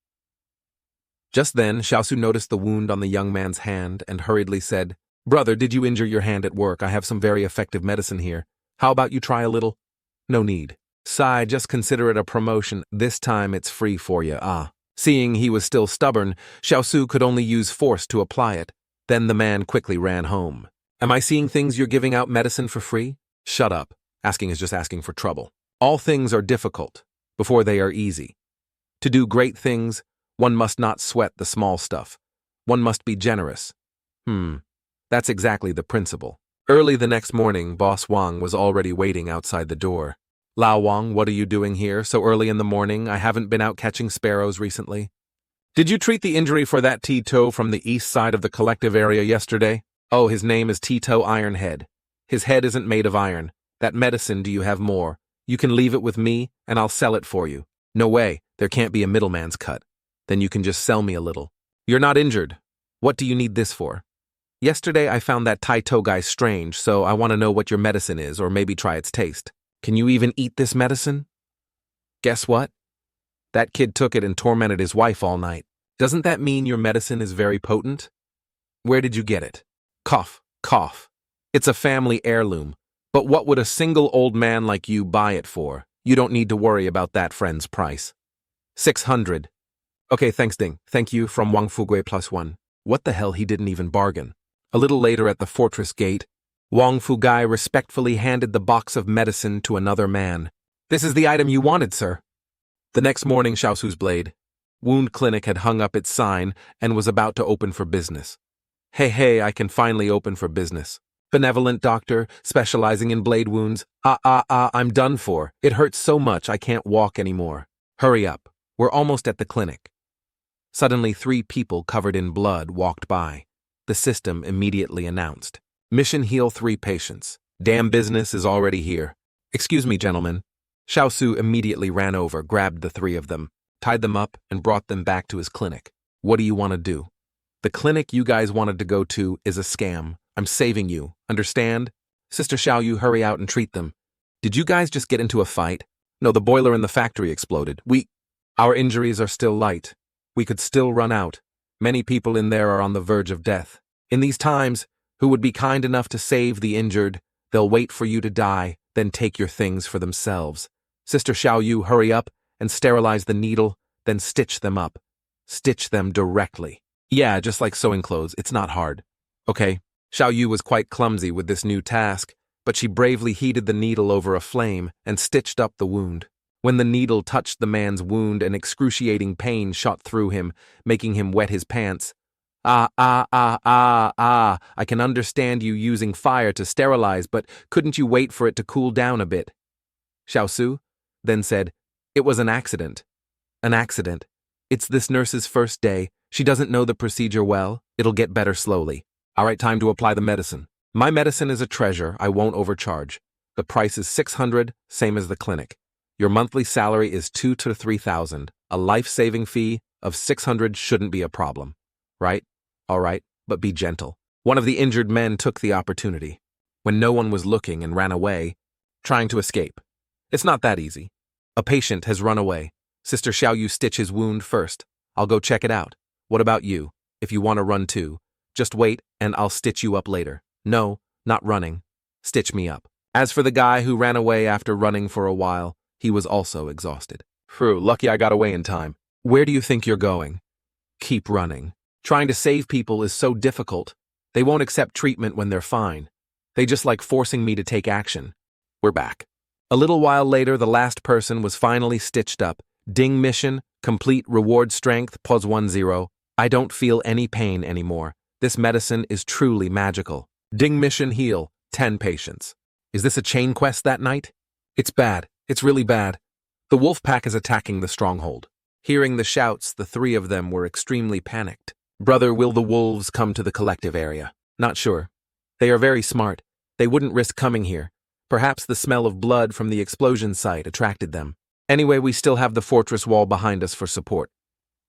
A: Just then, Xiaosu noticed the wound on the young man's hand and hurriedly said, Brother, did you injure your hand at work? I have some very effective medicine here. How about you try a little? No need. Sigh, just consider it a promotion. This time it's free for you, Seeing he was still stubborn, Xiaosu could only use force to apply it. Then the man quickly ran home. Am I seeing things you're giving out medicine for free? Shut up. Asking is just asking for trouble. All things are difficult before they are easy. To do great things, one must not sweat the small stuff. One must be generous. That's exactly the principle. Early the next morning, Boss Wang was already waiting outside the door. Lao Wang, what are you doing here so early in the morning? I haven't been out catching sparrows recently. Did you treat the injury for that Tito from the east side of the collective area yesterday? Oh, his name is Tito Ironhead. His head isn't made of iron. That medicine, do you have more? You can leave it with me, and I'll sell it for you. No way, there can't be a middleman's cut. Then you can just sell me a little. You're not injured. What do you need this for? Yesterday I found that Taito guy strange, so I want to know what your medicine is, or maybe try its taste. Can you even eat this medicine? Guess what? That kid took it and tormented his wife all night. Doesn't that mean your medicine is very potent? Where did you get it? Cough, cough. It's a family heirloom. But what would a single old man like you buy it for? You don't need to worry about that friend's price. 600. Okay, thanks Ding. Thank you from Wang Fugui +1. What the hell, he didn't even bargain. A little later at the fortress gate, Wang Fugai respectfully handed the box of medicine to another man. This is the item you wanted, sir. The next morning, Xiaosu's blade wound clinic had hung up its sign and was about to open for business. Hey, I can finally open for business. Benevolent doctor, specializing in blade wounds. I'm done for. It hurts so much I can't walk anymore. Hurry up. We're almost at the clinic. Suddenly, 3 people covered in blood walked by. The system immediately announced, Mission heal 3 patients. Damn business is already here. Excuse me, gentlemen. Xiaosu immediately ran over, grabbed the 3 of them, tied them up, and brought them back to his clinic. What do you want to do? The clinic you guys wanted to go to is a scam. I'm saving you. Understand? Sister Xiaoyu, hurry out and treat them. Did you guys just get into a fight? No, the boiler in the factory exploded. Our injuries are still light. We could still run out. Many people in there are on the verge of death. In these times, who would be kind enough to save the injured? They'll wait for you to die, then take your things for themselves. Sister Xiaoyu, hurry up and sterilize the needle, then stitch them up. Stitch them directly. Yeah, just like sewing clothes, it's not hard. Okay, Xiaoyu was quite clumsy with this new task, but she bravely heated the needle over a flame and stitched up the wound. When the needle touched the man's wound, an excruciating pain shot through him, making him wet his pants. I can understand you using fire to sterilize, but couldn't you wait for it to cool down a bit? Xiaosu then said, "It was an accident." An accident. It's this nurse's first day. She doesn't know the procedure well. It'll get better slowly. All right, time to apply the medicine. My medicine is a treasure. I won't overcharge. The price is 600, same as the clinic. Your monthly salary is 2 to 3,000. A life-saving fee of 600 shouldn't be a problem. Right? All right, but be gentle. One of the injured men took the opportunity, when no one was looking, and ran away, trying to escape. It's not that easy. A patient has run away. Sister Xiao Yu stitch his wound first. I'll go check it out. What about you? If you want to run too, just wait and I'll stitch you up later. No, not running. Stitch me up. As for the guy who ran away after running for a while, he was also exhausted. Phew, lucky I got away in time. Where do you think you're going? Keep running. Trying to save people is so difficult. They won't accept treatment when they're fine. They just like forcing me to take action. We're back. A little while later, the last person was finally stitched up. Ding mission, complete, reward strength, pause 10. I don't feel any pain anymore. This medicine is truly magical. Ding mission, heal, 10 patients. Is this a chain quest that night? It's bad. It's really bad. The wolf pack is attacking the stronghold. Hearing the shouts, the three of them were extremely panicked. Brother, will the wolves come to the collective area? Not sure. They are very smart. They wouldn't risk coming here. Perhaps the smell of blood from the explosion site attracted them. Anyway, we still have the fortress wall behind us for support.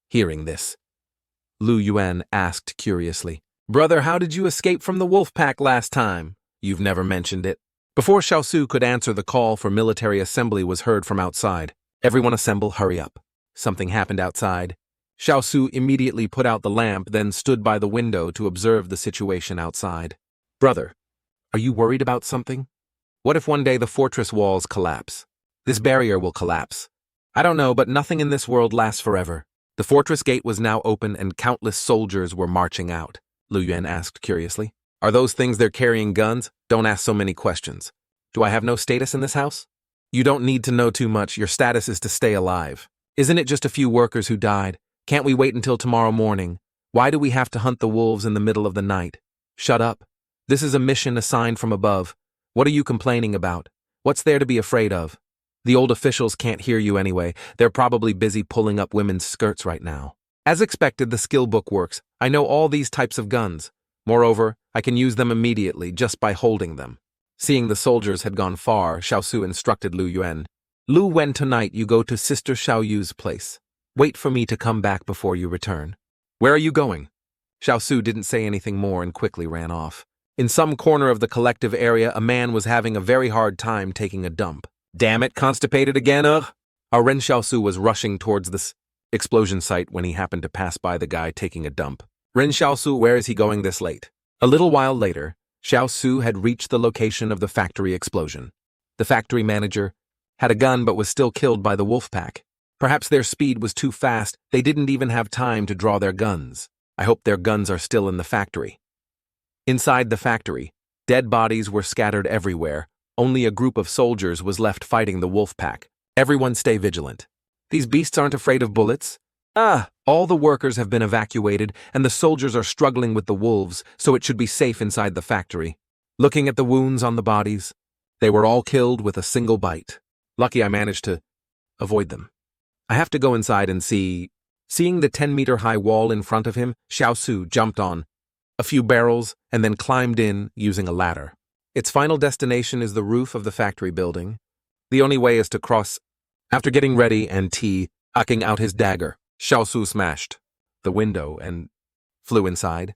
A: Hearing this, Lu Yuan asked curiously, Brother, how did you escape from the wolf pack last time? You've never mentioned it. Before Xiaosu could answer, the call for military assembly was heard from outside. Everyone assemble, hurry up. Something happened outside. Xiaosu immediately put out the lamp, then stood by the window to observe the situation outside. Brother, are you worried about something? What if one day the fortress walls collapse? This barrier will collapse. I don't know, but nothing in this world lasts forever. The fortress gate was now open and countless soldiers were marching out. Lu Yuan asked curiously. Are those things they're carrying guns? Don't ask so many questions. Do I have no status in this house? You don't need to know too much. Your status is to stay alive. Isn't it just a few workers who died? Can't we wait until tomorrow morning? Why do we have to hunt the wolves in the middle of the night? Shut up. This is a mission assigned from above. What are you complaining about? What's there to be afraid of? The old officials can't hear you anyway. They're probably busy pulling up women's skirts right now. As expected, the skill book works. I know all these types of guns. Moreover, I can use them immediately just by holding them. Seeing the soldiers had gone far, Xiaosu instructed Lu Yuan. Lu, when tonight you go to Sister Xiao Yu's place, wait for me to come back before you return. Where are you going? Xiaosu didn't say anything more and quickly ran off. In some corner of the collective area, a man was having a very hard time taking a dump. Damn it, constipated again, ugh? Our Ren Xiaosu was rushing towards this explosion site when he happened to pass by the guy taking a dump. Ren Xiaosu, where is he going this late? A little while later, Xiaosu had reached the location of the factory explosion. The factory manager had a gun but was still killed by the wolf pack. Perhaps their speed was too fast. They didn't even have time to draw their guns. I hope their guns are still in the factory. Inside the factory, dead bodies were scattered everywhere. Only a group of soldiers was left fighting the wolf pack. Everyone stay vigilant. These beasts aren't afraid of bullets. All the workers have been evacuated and the soldiers are struggling with the wolves, so it should be safe inside the factory. Looking at the wounds on the bodies, they were all killed with a single bite. Lucky I managed to avoid them. I have to go inside and see. Seeing the 10-meter-high wall in front of him, Xiaosu jumped on a few barrels and then climbed in using a ladder. Its final destination is the roof of the factory building. The only way is to cross. After getting ready and hacking out his dagger, Xiaosu smashed the window and flew inside.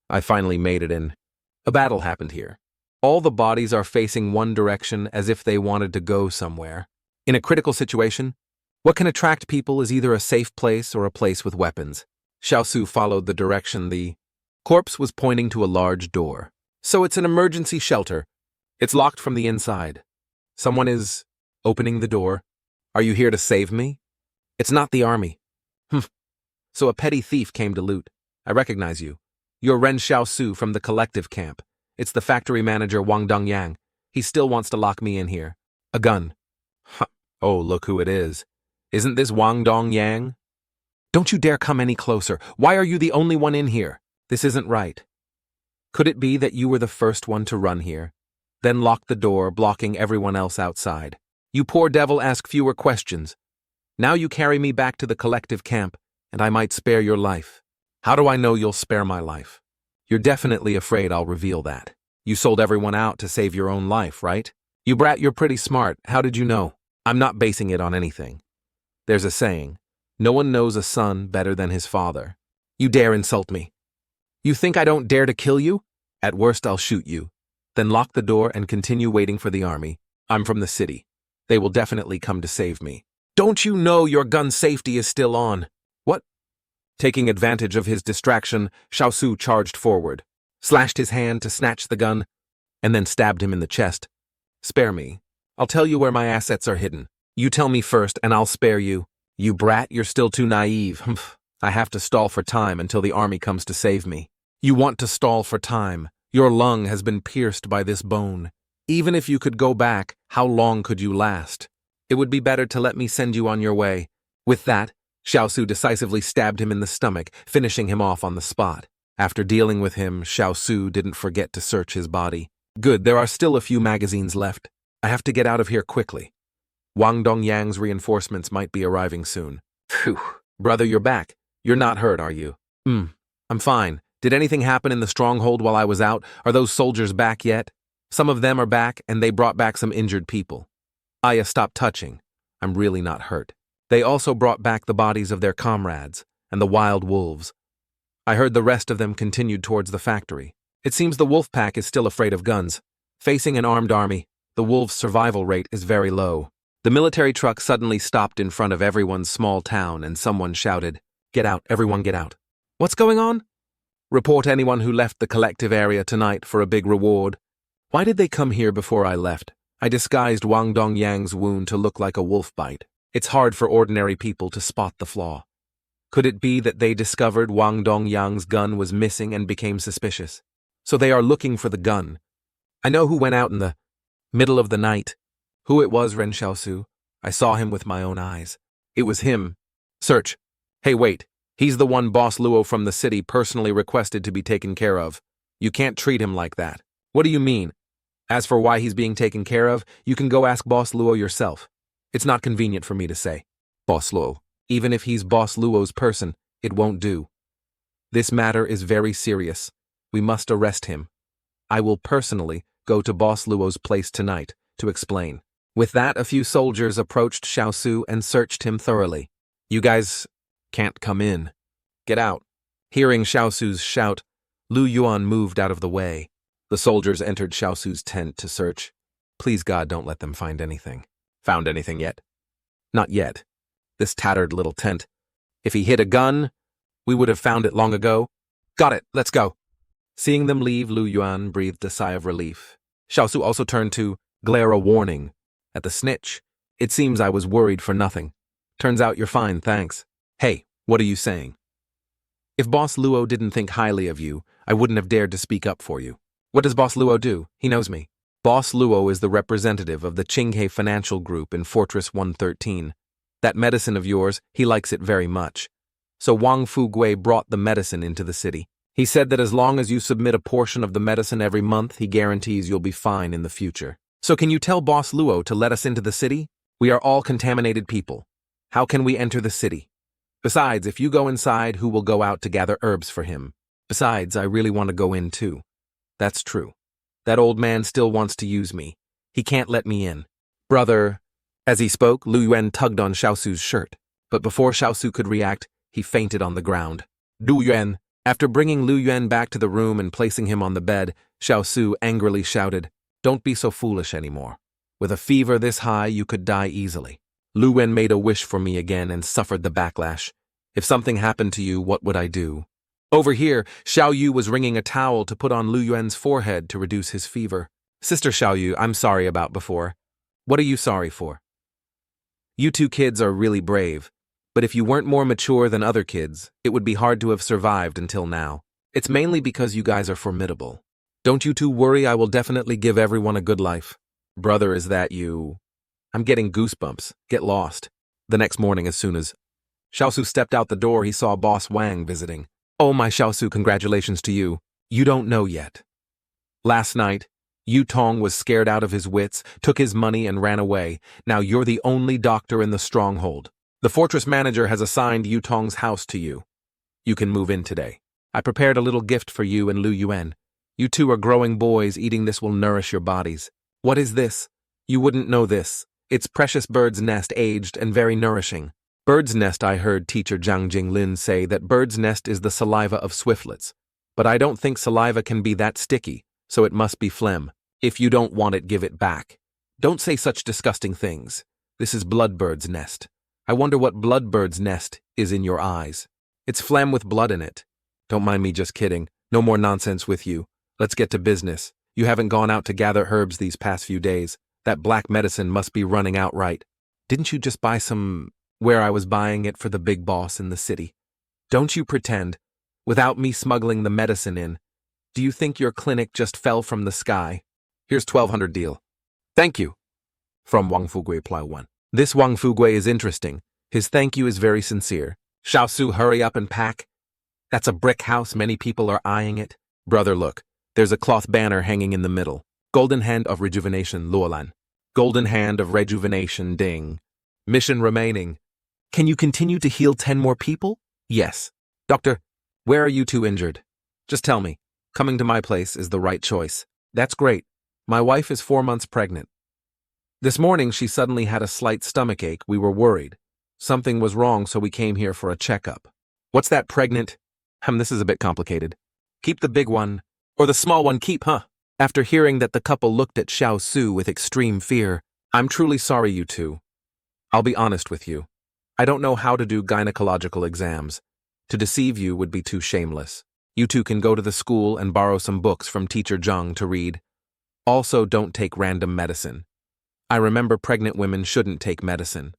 A: I finally made it in. A battle happened here. All the bodies are facing one direction as if they wanted to go somewhere. In a critical situation, what can attract people is either a safe place or a place with weapons. Xiaosu followed the direction the corpse was pointing to a large door. So it's an emergency shelter. It's locked from the inside. Someone is opening the door. Are you here to save me? It's not the army. So a petty thief came to loot. I recognize you. You're Ren Xiaosu from the collective camp. It's the factory manager Wang Dongyang. He still wants to lock me in here. A gun. Oh, look who it is. Isn't this Wang Dongyang? Don't you dare come any closer. Why are you the only one in here? This isn't right. Could it be that you were the first one to run here, then lock the door, blocking everyone else outside? You poor devil, ask fewer questions. Now you carry me back to the collective camp, and I might spare your life. How do I know you'll spare my life? You're definitely afraid I'll reveal that. You sold everyone out to save your own life, right? You brat, you're pretty smart. How did you know? I'm not basing it on anything. There's a saying, no one knows a son better than his father. You dare insult me? You think I don't dare to kill you? At worst, I'll shoot you. Then lock the door and continue waiting for the army. I'm from the city. They will definitely come to save me. Don't you know your gun safety is still on? What? Taking advantage of his distraction, Xiaosu charged forward, slashed his hand to snatch the gun, and then stabbed him in the chest. Spare me. I'll tell you where my assets are hidden. You tell me first, and I'll spare you. You brat, you're still too naive. I have to stall for time until the army comes to save me. You want to stall for time. Your lung has been pierced by this bone. Even if you could go back, how long could you last? It would be better to let me send you on your way. With that, Xiaosu decisively stabbed him in the stomach, finishing him off on the spot. After dealing with him, Xiaosu didn't forget to search his body. Good, there are still a few magazines left. I have to get out of here quickly. Wang Dongyang's reinforcements might be arriving soon. Phew. Brother, you're back. You're not hurt, are you? I'm fine. Did anything happen in the stronghold while I was out? Are those soldiers back yet? Some of them are back, and they brought back some injured people. Aya, stop touching. I'm really not hurt. They also brought back the bodies of their comrades and the wild wolves. I heard the rest of them continued towards the factory. It seems the wolf pack is still afraid of guns. Facing an armed army, the wolves' survival rate is very low. The military truck suddenly stopped in front of everyone's small town, and someone shouted, "Get out, everyone get out." What's going on? Report anyone who left the collective area tonight for a big reward. Why did they come here before I left? I disguised Wang Dongyang's wound to look like a wolf bite. It's hard for ordinary people to spot the flaw. Could it be that they discovered Wang Dongyang's gun was missing and became suspicious? So they are looking for the gun. I know who went out in the middle of the night. Who it was, Ren Xiaosu. I saw him with my own eyes. It was him. Search. Hey, wait. He's the one Boss Luo from the city personally requested to be taken care of. You can't treat him like that. What do you mean? As for why he's being taken care of, you can go ask Boss Luo yourself. It's not convenient for me to say. Boss Luo. Even if he's Boss Luo's person, it won't do. This matter is very serious. We must arrest him. I will personally go to Boss Luo's place tonight to explain. With that, a few soldiers approached Xiaosu and searched him thoroughly. You guys can't come in. Get out. Hearing Xiaosu's shout, Lu Yuan moved out of the way. The soldiers entered Xiaosu's tent to search. Please God, don't let them find anything. Found anything yet? Not yet. This tattered little tent. If he hid a gun, we would have found it long ago. Got it, let's go. Seeing them leave, Lu Yuan breathed a sigh of relief. Xiaosu also turned to glare a warning at the snitch. It seems I was worried for nothing. Turns out you're fine, thanks. Hey, what are you saying? If Boss Luo didn't think highly of you, I wouldn't have dared to speak up for you. What does Boss Luo do? He knows me. Boss Luo is the representative of the Qinghe Financial Group in Fortress 113. That medicine of yours, he likes it very much. So Wang Fugui brought the medicine into the city. He said that as long as you submit a portion of the medicine every month, he guarantees you'll be fine in the future. So can you tell Boss Luo to let us into the city? We are all contaminated people. How can we enter the city? Besides, if you go inside, who will go out to gather herbs for him? Besides, I really want to go in too. That's true. That old man still wants to use me. He can't let me in. Brother. As he spoke, Lu Yuan tugged on Xiaosu's shirt. But before Xiaosu could react, he fainted on the ground. Lu Yuan. After bringing Lu Yuan back to the room and placing him on the bed, Xiaosu angrily shouted, "Don't be so foolish anymore. With a fever this high, you could die easily. Lu Yuan made a wish for me again and suffered the backlash. If something happened to you, what would I do?" Over here, Xiao Yu was wringing a towel to put on Lu Yuan's forehead to reduce his fever. Sister Xiao Yu, I'm sorry about before. What are you sorry for? You two kids are really brave, but if you weren't more mature than other kids, it would be hard to have survived until now. It's mainly because you guys are formidable. Don't you two worry, I will definitely give everyone a good life. Brother, is that you? I'm getting goosebumps. Get lost. The next morning, as soon as Xiaosu stepped out the door, he saw Boss Wang visiting. Oh my Xiaosu, congratulations to you. You don't know yet. Last night, Yu Tong was scared out of his wits, took his money and ran away. Now you're the only doctor in the stronghold. The fortress manager has assigned Yu Tong's house to you. You can move in today. I prepared a little gift for you and Lu Yuan. You two are growing boys, eating this will nourish your bodies. What is this? You wouldn't know this. It's precious bird's nest, aged and very nourishing. Bird's nest, I heard teacher Zhang Jinglin say that bird's nest is the saliva of swiftlets. But I don't think saliva can be that sticky, so it must be phlegm. If you don't want it, give it back. Don't say such disgusting things. This is bloodbird's nest. I wonder what bloodbird's nest is in your eyes. It's phlegm with blood in it. Don't mind me, just kidding. No more nonsense with you. Let's get to business. You haven't gone out to gather herbs these past few days. That black medicine must be running out, right? Didn't you just buy some where I was buying it for the big boss in the city? Don't you pretend, without me smuggling the medicine in. Do you think your clinic just fell from the sky? Here's 1,200 deal. Thank you. From Wang Fugui Plow 1. This Wang Fugui is interesting. His thank you is very sincere. Xiaosu, hurry up and pack. That's a brick house, many people are eyeing it. Brother, look. There's a cloth banner hanging in the middle. Golden Hand of Rejuvenation, Luolan. Golden Hand of Rejuvenation, Ding. Mission remaining. Can you continue to heal 10 more people? Yes. Doctor, where are you two injured? Just tell me. Coming to my place is the right choice. That's great. My wife is 4 months pregnant. This morning she suddenly had a slight stomachache. We were worried. Something was wrong, so we came here for a checkup. What's that pregnant? This is a bit complicated. Keep the big one. Or the small one keep, huh? After hearing that, the couple looked at Xiaosu with extreme fear. I'm truly sorry, you two. I'll be honest with you. I don't know how to do gynecological exams. To deceive you would be too shameless. You two can go to the school and borrow some books from teacher Zhang to read. Also, don't take random medicine. I remember pregnant women shouldn't take medicine.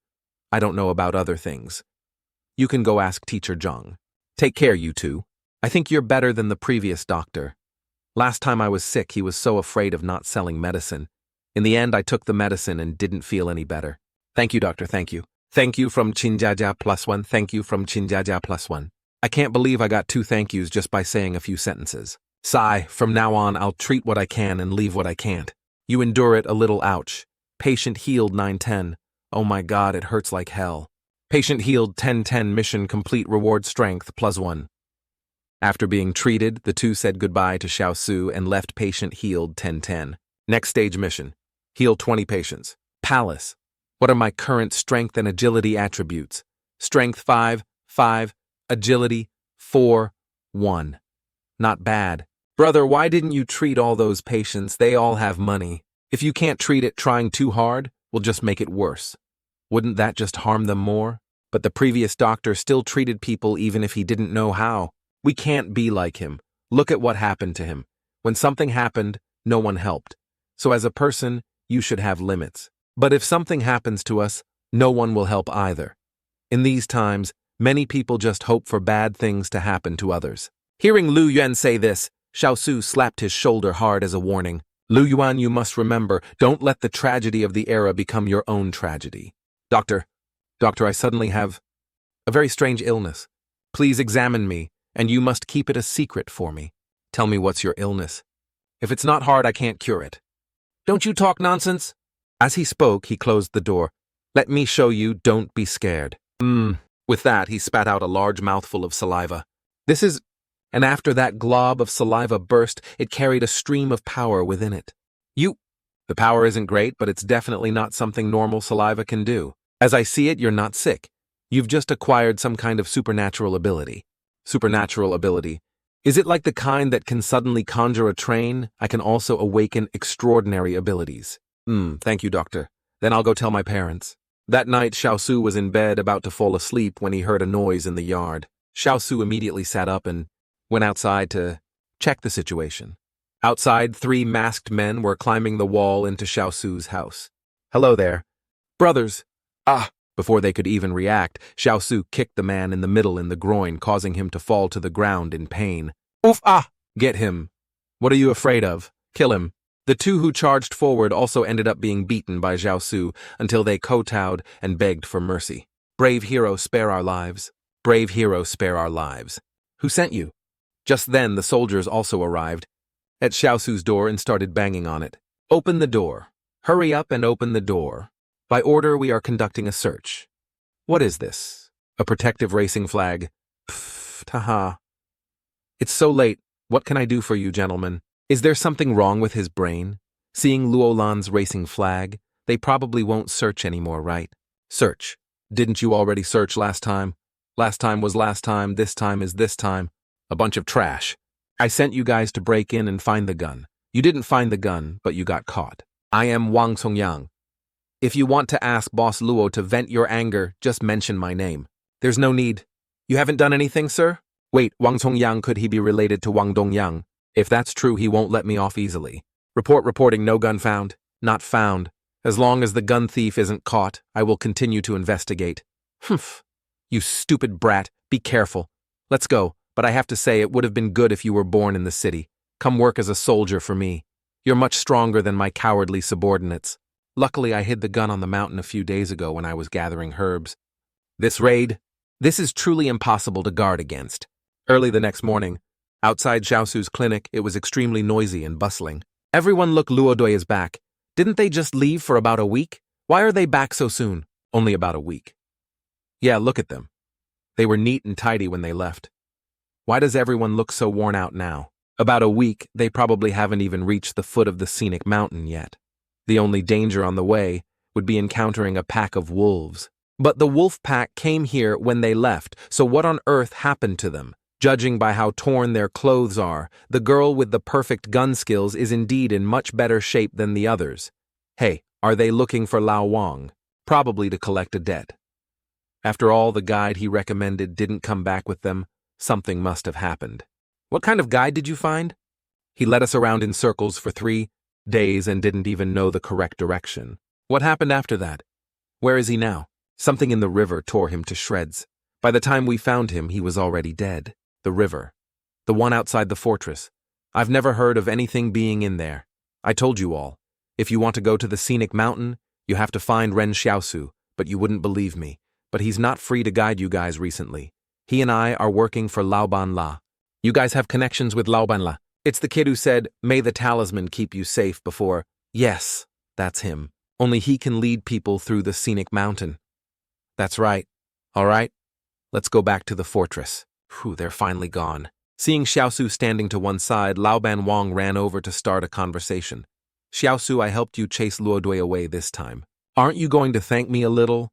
A: I don't know about other things. You can go ask teacher Zhang. Take care, you two. I think you're better than the previous doctor. Last time I was sick, he was so afraid of not selling medicine. In the end, I took the medicine and didn't feel any better. Thank you, doctor, thank you. Thank you from Chinjaja +1, thank you from Chinjaja +1. I can't believe I got 2 thank yous just by saying a few sentences. Sigh, from now on I'll treat what I can and leave what I can't. You endure it a little, ouch. Patient healed 910. Oh my god, it hurts like hell. Patient healed 1010, mission complete, reward strength +1. After being treated, the two said goodbye to Xiaosu and left patient healed 1010. Next stage mission. Heal 20 patients. Palace. What are my current strength and agility attributes? Strength 5, 5, agility 4, 1. Not bad. Brother, why didn't you treat all those patients? They all have money. If you can't treat it, trying too hard will just make it worse. Wouldn't that just harm them more? But the previous doctor still treated people even if he didn't know how. We can't be like him. Look at what happened to him. When something happened, no one helped. So as a person, you should have limits. But if something happens to us, no one will help either. In these times, many people just hope for bad things to happen to others. Hearing Lu Yuan say this, Xiaosu slapped his shoulder hard as a warning. Lu Yuan, you must remember, don't let the tragedy of the era become your own tragedy. Doctor, I suddenly have a very strange illness. Please examine me. And you must keep it a secret for me. Tell me what's your illness. If it's not hard, I can't cure it. Don't you talk nonsense? As he spoke, he closed the door. Let me show you, don't be scared. With that, he spat out a large mouthful of saliva. And after that glob of saliva burst, it carried a stream of power within it. The power isn't great, but it's definitely not something normal saliva can do. As I see it, you're not sick. You've just acquired some kind of supernatural ability. Supernatural ability. Is it like the kind that can suddenly conjure a train? I can also awaken extraordinary abilities. Thank you, doctor. Then I'll go tell my parents. That night, Xiaosu was in bed about to fall asleep when he heard a noise in the yard. Xiaosu immediately sat up and went outside to check the situation. Outside, 3 masked men were climbing the wall into Xiaosu's house. Hello there. Brothers. Before they could even react, Xiaosu kicked the man in the middle in the groin, causing him to fall to the ground in pain. Oof! Get him. What are you afraid of? Kill him. The 2 who charged forward also ended up being beaten by Xiaosu until they kowtowed and begged for mercy. Brave hero, spare our lives. Brave hero, spare our lives. Who sent you? Just then, the soldiers also arrived at Xiaosu's door and started banging on it. Open the door. Hurry up and open the door. By order, we are conducting a search. What is this? A protective racing flag? Pfft, haha. It's so late. What can I do for you, gentlemen? Is there something wrong with his brain? Seeing Luolan's racing flag, they probably won't search anymore, right? Search. Didn't you already search last time? Last time was last time, this time is this time. A bunch of trash. I sent you guys to break in and find the gun. You didn't find the gun, but you got caught. I am Wang Songyang. If you want to ask Boss Luo to vent your anger, just mention my name. There's no need. You haven't done anything, sir? Wait, Wang Songyang, could he be related to Wang Dongyang? If that's true, he won't let me off easily. Reporting no gun found. Not found. As long as the gun thief isn't caught, I will continue to investigate. Humph. You stupid brat, be careful. Let's go, but I have to say it would have been good if you were born in the city. Come work as a soldier for me. You're much stronger than my cowardly subordinates. Luckily, I hid the gun on the mountain a few days ago when I was gathering herbs. This raid? This is truly impossible to guard against. Early the next morning, outside Xiaosu's clinic, it was extremely noisy and bustling. Everyone look, Luodui is back. Didn't they just leave for about a week? Why are they back so soon? Only about a week. Yeah, look at them. They were neat and tidy when they left. Why does everyone look so worn out now? About a week, they probably haven't even reached the foot of the scenic mountain yet. The only danger on the way would be encountering a pack of wolves. But the wolf pack came here when they left, so what on earth happened to them? Judging by how torn their clothes are, the girl with the perfect gun skills is indeed in much better shape than the others. Hey, are they looking for Lao Wang? Probably to collect a debt. After all, the guide he recommended didn't come back with them. Something must have happened. What kind of guide did you find? He led us around in circles for 3 days and didn't even know the correct direction. What happened after that? Where is he now? Something in the river tore him to shreds. By the time we found him, he was already dead. The river. The one outside the fortress. I've never heard of anything being in there. I told you all. If you want to go to the scenic mountain, you have to find Ren Xiaosu, but you wouldn't believe me. But he's not free to guide you guys recently. He and I are working for Laoban La. You guys have connections with Laoban La. It's the kid who said, "May the talisman keep you safe" before. Yes, that's him. Only he can lead people through the scenic mountain. That's right. All right, let's go back to the fortress. Whew, they're finally gone. Seeing Xiaosu standing to one side, Laoban Wang ran over to start a conversation. Xiaosu, I helped you chase Luodui away this time. Aren't you going to thank me a little?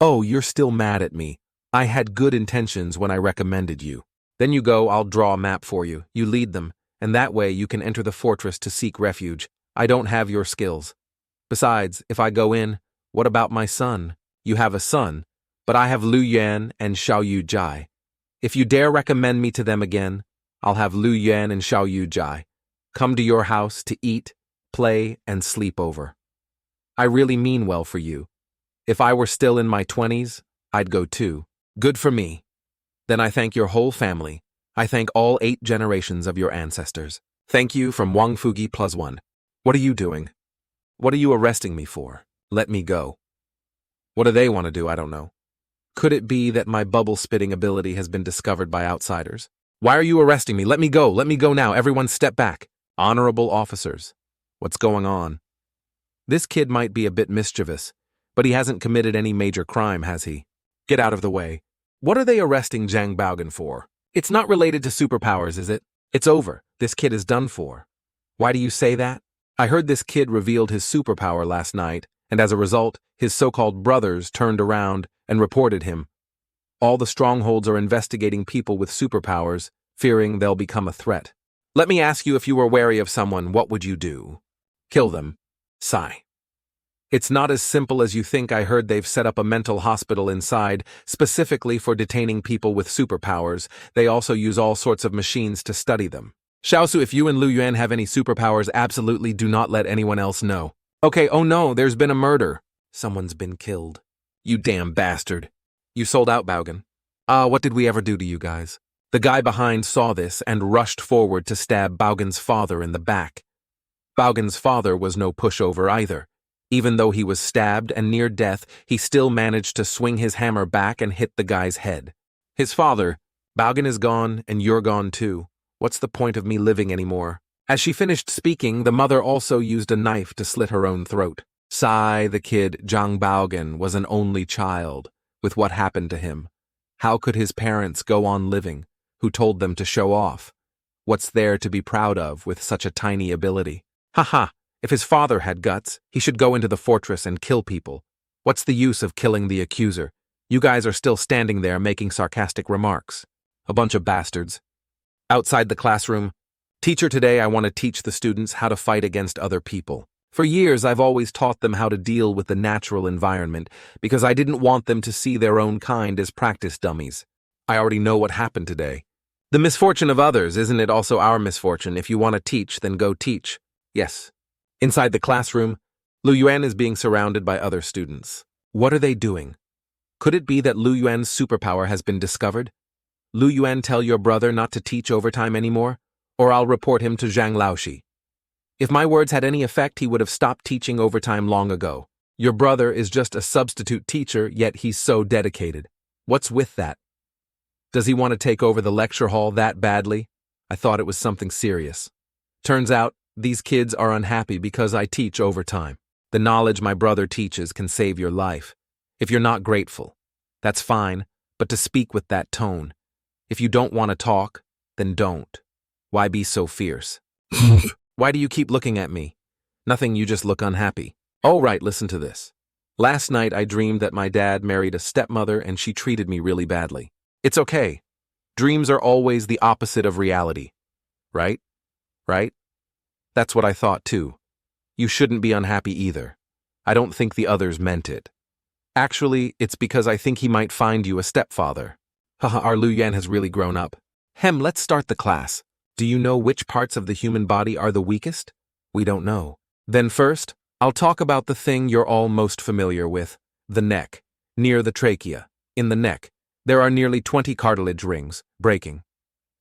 A: Oh, you're still mad at me. I had good intentions when I recommended you. Then you go, I'll draw a map for you. You lead them, and that way you can enter the fortress to seek refuge. I don't have your skills. Besides, if I go in, what about my son? You have a son, but I have Lu Yuan and Xiao Yu Jai. If you dare recommend me to them again, I'll have Lu Yuan and Xiao Yu Jai come to your house to eat, play, and sleep over. I really mean well for you. If I were still in my 20s, I'd go too. Good for me. Then I thank your whole family. I thank all 8 generations of your ancestors. Thank you from Wang Fugi +1. What are you doing? What are you arresting me for? Let me go. What do they want to do? I don't know. Could it be that my bubble-spitting ability has been discovered by outsiders? Why are you arresting me? Let me go. Let me go now. Everyone step back. Honorable officers. What's going on? This kid might be a bit mischievous, but he hasn't committed any major crime, has he? Get out of the way. What are they arresting Zhang Baogan for? It's not related to superpowers, is it? It's over. This kid is done for. Why do you say that? I heard this kid revealed his superpower last night, and as a result, his so-called brothers turned around and reported him. All the strongholds are investigating people with superpowers, fearing they'll become a threat. Let me ask you, if you were wary of someone, what would you do? Kill them. Sigh. It's not as simple as you think. I heard they've set up a mental hospital inside, specifically for detaining people with superpowers. They also use all sorts of machines to study them. Xiaosu, if you and Lu Yuan have any superpowers, absolutely do not let anyone else know. Okay, oh no, there's been a murder. Someone's been killed. You damn bastard. You sold out, Baogan. What did we ever do to you guys? The guy behind saw this and rushed forward to stab Baogan's father in the back. Baogan's father was no pushover either. Even though he was stabbed and near death, he still managed to swing his hammer back and hit the guy's head. His father, Baogan is gone, and you're gone too. What's the point of me living anymore? As she finished speaking, the mother also used a knife to slit her own throat. Sai, the kid, Zhang Baogan, was an only child. With what happened to him, how could his parents go on living? Who told them to show off? What's there to be proud of with such a tiny ability? Haha, if his father had guts, he should go into the fortress and kill people. What's the use of killing the accuser? You guys are still standing there making sarcastic remarks. A bunch of bastards. Outside the classroom, teacher, today I want to teach the students how to fight against other people. For years, I've always taught them how to deal with the natural environment because I didn't want them to see their own kind as practice dummies. I already know what happened today. The misfortune of others, isn't it also our misfortune? If you want to teach, then go teach. Yes. Inside the classroom, Lu Yuan is being surrounded by other students. What are they doing? Could it be that Lu Yuan's superpower has been discovered? Lu Yuan, tell your brother not to teach overtime anymore, or I'll report him to Zhang Laoshi. If my words had any effect, he would have stopped teaching overtime long ago. Your brother is just a substitute teacher, yet he's so dedicated. What's with that? Does he want to take over the lecture hall that badly? I thought it was something serious. Turns out, these kids are unhappy because I teach overtime. The knowledge my brother teaches can save your life. If you're not grateful, that's fine, but to speak with that tone. If you don't want to talk, then don't. Why be so fierce? Why do you keep looking at me? Nothing, you just look unhappy. Oh right, listen to this. Last night I dreamed that my dad married a stepmother and she treated me really badly. It's okay. Dreams are always the opposite of reality. Right? Right? That's what I thought too. You shouldn't be unhappy either. I don't think the others meant it. Actually, it's because I think he might find you a stepfather. Haha, our Lu Yuan has really grown up. Let's start the class. Do you know which parts of the human body are the weakest? We don't know. Then first, I'll talk about the thing you're all most familiar with, the neck, near the trachea. In the neck, there are nearly 20 cartilage rings, breaking.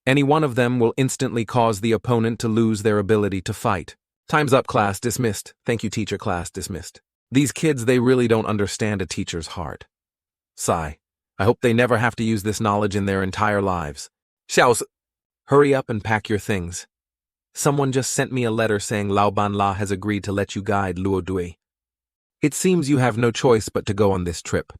A: Any one of them will instantly cause the opponent to lose their ability to fight. Time's up, class dismissed. Thank you, teacher, class dismissed. These kids, they really don't understand a teacher's heart. Sigh. I hope they never have to use this knowledge in their entire lives. Xiaos. Hurry up and pack your things. Someone just sent me a letter saying Lao Ban La has agreed to let you guide Luo Dui. It seems you have no choice but to go on this trip.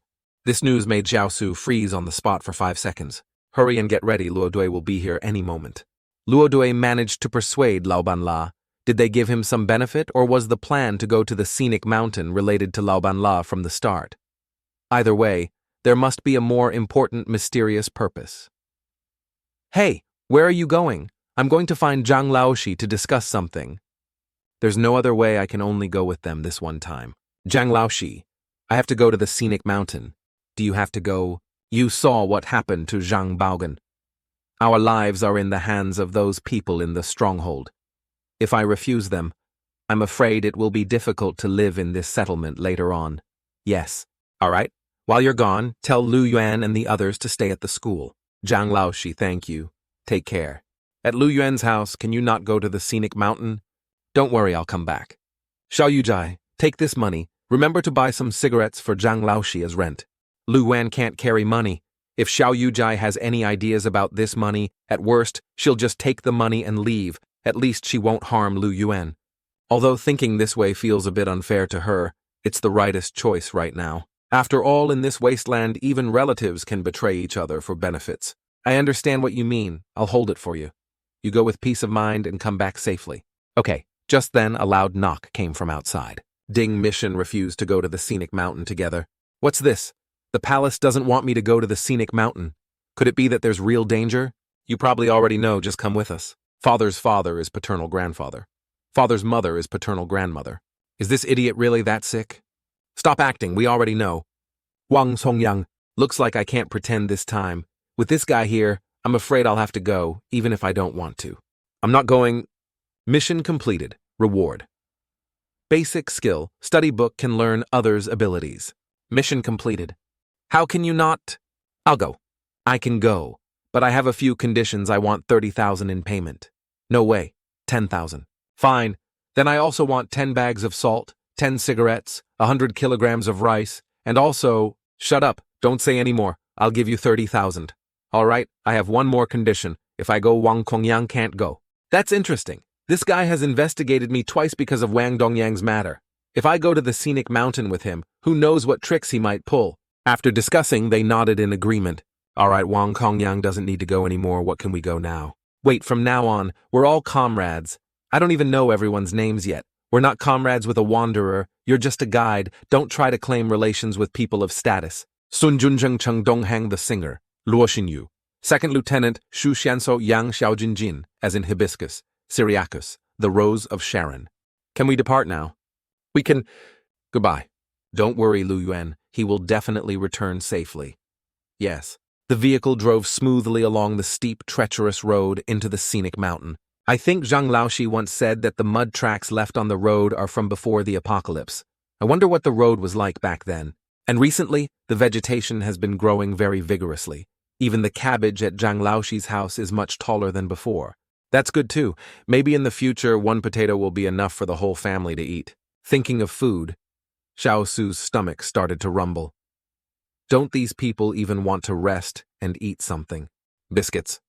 A: This news made Xiao Su freeze on the spot for 5 seconds. Hurry and get ready, Luo Dui will be here any moment. Luo Dui managed to persuade Lao Ban La. Did they give him some benefit, or was the plan to go to the scenic mountain related to Lao Ban La from the start? Either way, there must be a more important, mysterious purpose. Hey! Where are you going? I'm going to find Zhang Laoshi to discuss something. There's no other way, I can only go with them this one time. Zhang Laoshi, I have to go to the scenic mountain. Do you have to go? You saw what happened to Zhang Baogan. Our lives are in the hands of those people in the stronghold. If I refuse them, I'm afraid it will be difficult to live in this settlement later on. Yes. All right. While you're gone, tell Lu Yuan and the others to stay at the school. Zhang Laoshi, thank you. Take care. At Lu Yuan's house, can you not go to the scenic mountain? Don't worry, I'll come back. Xiao Yujai, take this money. Remember to buy some cigarettes for Zhang Laoshi as rent. Lu Yuan can't carry money. If Xiao Yujai has any ideas about this money, at worst, she'll just take the money and leave. At least she won't harm Lu Yuan. Although thinking this way feels a bit unfair to her, it's the rightest choice right now. After all, in this wasteland, even relatives can betray each other for benefits. I understand what you mean. I'll hold it for you. You go with peace of mind and come back safely. Okay, just then a loud knock came from outside. Ding Mission refused to go to the scenic mountain together. What's this? The palace doesn't want me to go to the scenic mountain. Could it be that there's real danger? You probably already know, just come with us. Father's father is paternal grandfather. Father's mother is paternal grandmother. Is this idiot really that sick? Stop acting, we already know. Wang Songyang, looks like I can't pretend this time. With this guy here, I'm afraid I'll have to go, even if I don't want to. I'm not going. Mission completed. Reward. Basic skill. Study book can learn others' abilities. Mission completed. How can you not? I'll go. I can go, but I have a few conditions. I want 30,000 in payment. No way. 10,000. Fine. Then I also want 10 bags of salt, 10 cigarettes, 100 kilograms of rice, and also, shut up, don't say any more. I'll give you 30,000. All right, I have one more condition. If I go, Wang Kongyang can't go. That's interesting. This guy has investigated me twice because of Wang Dongyang's matter. If I go to the scenic mountain with him, who knows what tricks he might pull. After discussing, they nodded in agreement. All right, Wang Kongyang doesn't need to go anymore. What can we go now? Wait, from now on, we're all comrades. I don't even know everyone's names yet. We're not comrades with a wanderer. You're just a guide. Don't try to claim relations with people of status. Sun Junzheng Cheng Donghang the singer. Luo Xinyu. Second Lieutenant Shu Xianso Yang Xiaojinjin, as in hibiscus. Syriacus, the rose of Sharon. Can we depart now? We can. Goodbye. Don't worry, Lu Yuan. He will definitely return safely. Yes. The vehicle drove smoothly along the steep, treacherous road into the scenic mountain. I think Zhang Laoshi once said that the mud tracks left on the road are from before the apocalypse. I wonder what the road was like back then. And recently, the vegetation has been growing very vigorously. Even the cabbage at Zhang Laoshi's house is much taller than before. That's good too. Maybe in the future, one potato will be enough for the whole family to eat. Thinking of food, Xiao Su's stomach started to rumble. Don't these people even want to rest and eat something? Biscuits.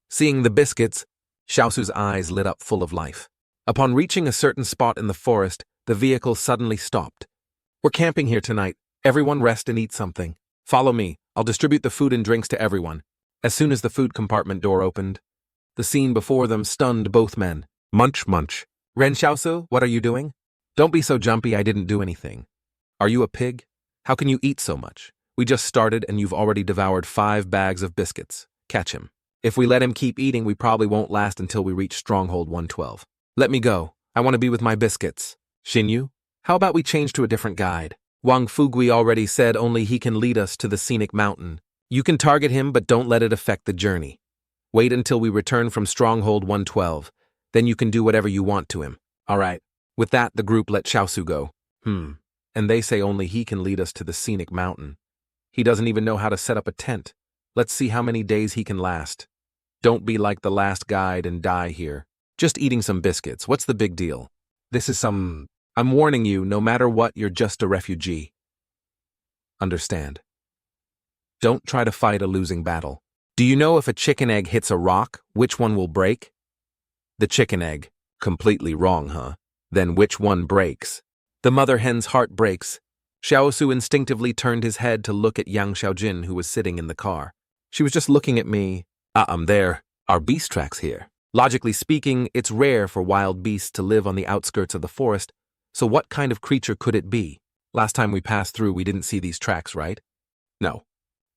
A: Seeing the biscuits, Xiao Su's eyes lit up full of life. Upon reaching a certain spot in the forest, the vehicle suddenly stopped. We're camping here tonight. Everyone rest and eat something. Follow me. I'll distribute the food and drinks to everyone. As soon as the food compartment door opened, the scene before them stunned both men. Munch, munch. Ren Xiaosu, what are you doing? Don't be so jumpy, I didn't do anything. Are you a pig? How can you eat so much? We just started and you've already devoured 5 bags of biscuits. Catch him. If we let him keep eating, we probably won't last until we reach Stronghold 112. Let me go. I want to be with my biscuits. Xinyu, how about we change to a different guide? Wang Fugui already said only he can lead us to the scenic mountain. You can target him, but don't let it affect the journey. Wait until we return from Stronghold 112. Then you can do whatever you want to him. All right. With that, the group let Xiaosu go. And they say only he can lead us to the scenic mountain. He doesn't even know how to set up a tent. Let's see how many days he can last. Don't be like the last guide and die here. Just eating some biscuits. What's the big deal? This is some... I'm warning you, no matter what, you're just a refugee. Understand. Don't try to fight a losing battle. Do you know if a chicken egg hits a rock, which one will break? The chicken egg. Completely wrong, huh? Then which one breaks? The mother hen's heart breaks. Xiaosu instinctively turned his head to look at Yang Xiaojin, who was sitting in the car. She was just looking at me. There are beast tracks here. Logically speaking, it's rare for wild beasts to live on the outskirts of the forest, so what kind of creature could it be? Last time we passed through, we didn't see these tracks, right? No.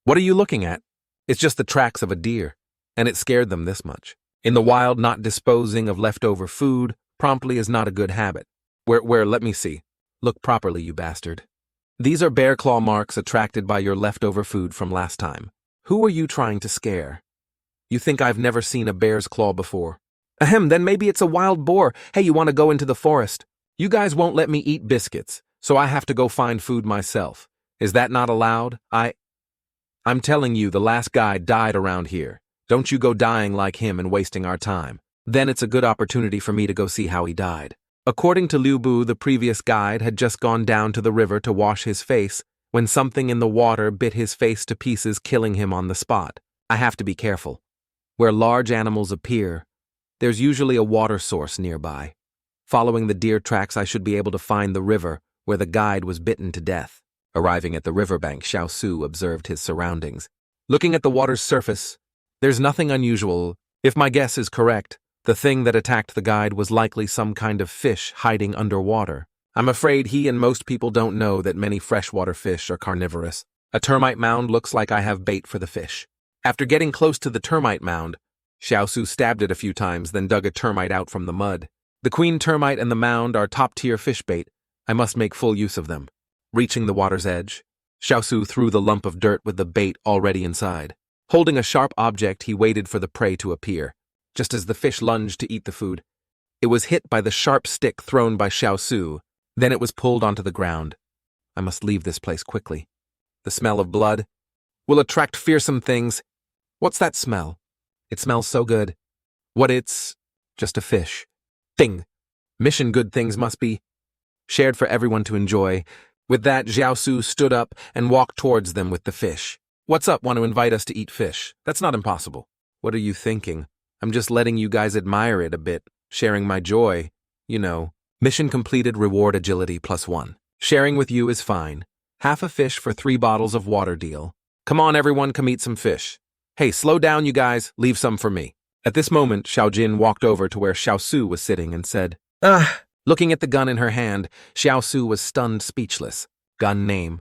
A: What are you looking at? It's just the tracks of a deer, and it scared them this much. In the wild, not disposing of leftover food promptly is not a good habit. Where, let me see. Look properly, you bastard. These are bear claw marks attracted by your leftover food from last time. Who are you trying to scare? You think I've never seen a bear's claw before? Ahem, then maybe it's a wild boar. Hey, you want to go into the forest? You guys won't let me eat biscuits, so I have to go find food myself. Is that not allowed? I'm telling you, the last guy died around here. Don't you go dying like him and wasting our time. Then it's a good opportunity for me to go see how he died. According to Liu Bu, the previous guide had just gone down to the river to wash his face when something in the water bit his face to pieces, killing him on the spot. I have to be careful. Where large animals appear, there's usually a water source nearby. Following the deer tracks, I should be able to find the river where the guide was bitten to death. Arriving at the riverbank, Xiao Su observed his surroundings. Looking at the water's surface, there's nothing unusual. If my guess is correct, the thing that attacked the guide was likely some kind of fish hiding underwater. I'm afraid he and most people don't know that many freshwater fish are carnivorous. A termite mound looks like I have bait for the fish. After getting close to the termite mound, Xiao Su stabbed it a few times, then dug a termite out from the mud. The queen termite and the mound are top-tier fish bait. I must make full use of them. Reaching the water's edge, Xiao Su threw the lump of dirt with the bait already inside. Holding a sharp object, he waited for the prey to appear. Just as the fish lunged to eat the food, it was hit by the sharp stick thrown by Xiao Su. Then it was pulled onto the ground. I must leave this place quickly. The smell of blood will attract fearsome things. What's that smell? It smells so good. It's just a fish. Thing. Mission good things must be shared for everyone to enjoy. With that, Xiao Su stood up and walked towards them with the fish. What's up, want to invite us to eat fish? That's not impossible. What are you thinking? I'm just letting you guys admire it a bit, sharing my joy, you know. Mission completed, reward agility +1. Sharing with you is fine. Half a fish for 3 bottles of water deal. Come on everyone, come eat some fish. Hey, slow down you guys, leave some for me. At this moment, Xiaojin walked over to where Xiaosu was sitting and said, "Ah." Looking at the gun in her hand, Xiaosu was stunned speechless. Gun name: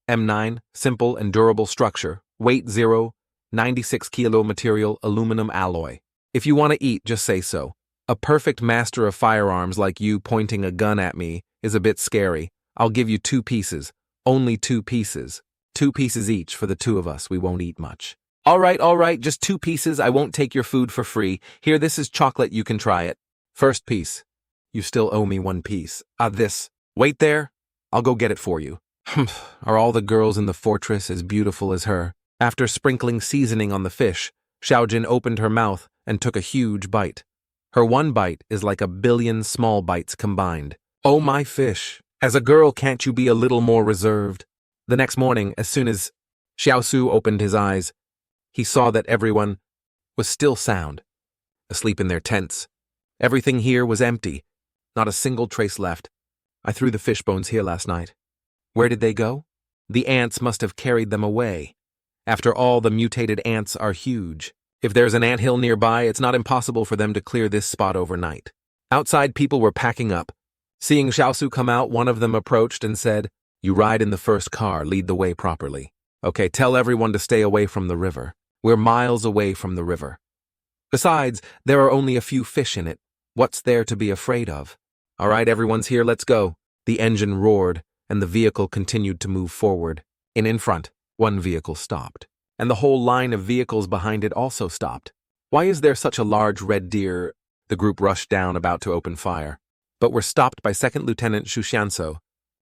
A: M9, simple and durable structure, weight 0, 96 kilo material, aluminum alloy. If you want to eat, just say so. A perfect master of firearms like you pointing a gun at me is a bit scary. I'll give you 2 pieces. Only 2 pieces. 2 pieces each for the 2 of us, we won't eat much. All right, just 2 pieces, I won't take your food for free. Here, this is chocolate, you can try it. First piece. You still owe me 1 piece. This. Wait there, I'll go get it for you. Are all the girls in the fortress as beautiful as her? After sprinkling seasoning on the fish, Xiaojin opened her mouth and took a huge bite. Her 1 bite is like 1,000,000,000 small bites combined. Oh my fish, as a girl can't you be a little more reserved? The next morning, as soon as Xiaosu opened his eyes, he saw that everyone was still sound, asleep in their tents. Everything here was empty, not a single trace left. I threw the fish bones here last night. Where did they go? The ants must have carried them away. After all, the mutated ants are huge. If there's an anthill nearby, it's not impossible for them to clear this spot overnight. Outside, people were packing up. Seeing Xiaosu come out, one of them approached and said, "You ride in the first car, lead the way properly. Okay, tell everyone to stay away from the river. We're miles away from the river. Besides, there are only a few fish in it. What's there to be afraid of? All right, everyone's here, let's go." The engine roared, and the vehicle continued to move forward. In front, 1 vehicle stopped, and the whole line of vehicles behind it also stopped. Why is there such a large red deer? The group rushed down, about to open fire, but were stopped by Second Lieutenant Shuxianso.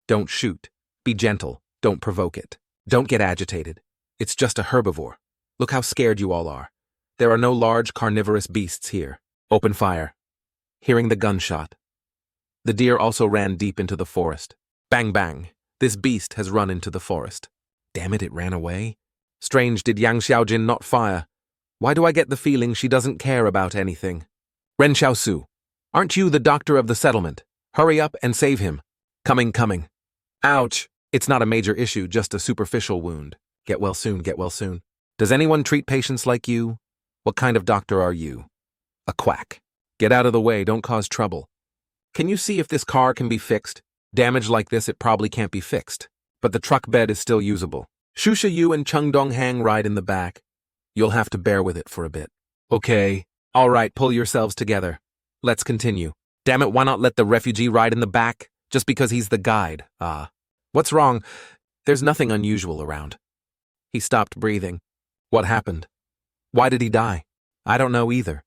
A: Don't shoot. Be gentle. Don't provoke it. Don't get agitated. It's just a herbivore. Look how scared you all are. There are no large carnivorous beasts here. Open fire. Hearing the gunshot, the deer also ran deep into the forest. Bang, bang. This beast has run into the forest. Damn it ran away. Strange, did Yang Xiaojin not fire? Why do I get the feeling she doesn't care about anything? Ren Xiaosu, aren't you the doctor of the settlement? Hurry up and save him. Coming. Ouch. It's not a major issue, just a superficial wound. Get well soon. Does anyone treat patients like you? What kind of doctor are you? A quack. Get out of the way, don't cause trouble. Can you see if this car can be fixed? Damage like this, it probably can't be fixed. But the truck bed is still usable. Shusha Yu and Chung Dong-hang ride in the back. You'll have to bear with it for a bit. Okay. All right, pull yourselves together. Let's continue. Damn it, why not let the refugee ride in the back? Just because he's the guide. What's wrong? There's nothing unusual around. He stopped breathing. What happened? Why did he die? I don't know either.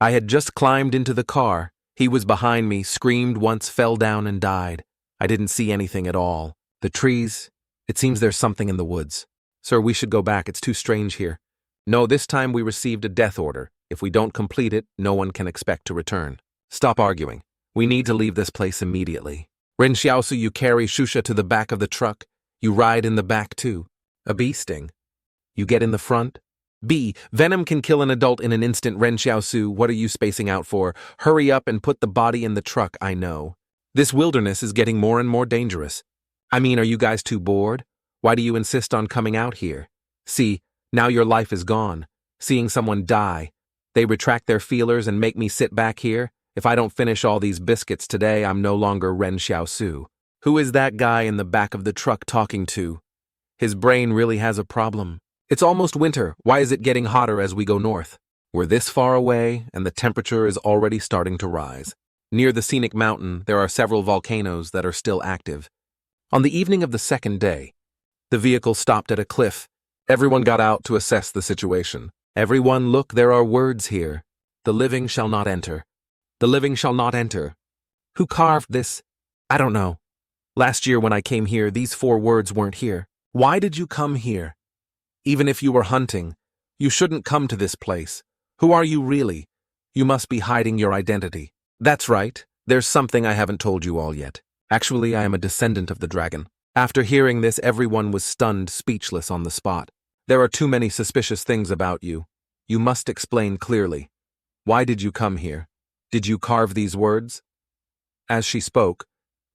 A: I had just climbed into the car. He was behind me, screamed once, fell down and died. I didn't see anything at all. The trees, it seems there's something in the woods. Sir, we should go back, it's too strange here. No, this time we received a death order. If we don't complete it, no one can expect to return. Stop arguing. We need to leave this place immediately. Ren Xiaosu, you carry Shusha to the back of the truck. You ride in the back too. A bee sting. You get in the front. B. Venom can kill an adult in an instant. Ren Xiaosu, what are you spacing out for? Hurry up and put the body in the truck, I know. This wilderness is getting more and more dangerous. I mean, are you guys too bored? Why do you insist on coming out here? See, now your life is gone. Seeing someone die. They retract their feelers and make me sit back here. If I don't finish all these biscuits today, I'm no longer Ren Xiaosu. Who is that guy in the back of the truck talking to? His brain really has a problem. It's almost winter. Why is it getting hotter as we go north? We're this far away, and the temperature is already starting to rise. Near the scenic mountain, there are several volcanoes that are still active. On the evening of the second day, the vehicle stopped at a cliff. Everyone got out to assess the situation. Everyone, look, there are words here. The living shall not enter. The living shall not enter. Who carved this? I don't know. Last year when I came here, these 4 words weren't here. Why did you come here? Even if you were hunting, you shouldn't come to this place. Who are you really? You must be hiding your identity. That's right. There's something I haven't told you all yet. Actually, I am a descendant of the dragon. After hearing this, everyone was stunned, speechless on the spot. There are too many suspicious things about you. You must explain clearly. Why did you come here? Did you carve these words? As she spoke,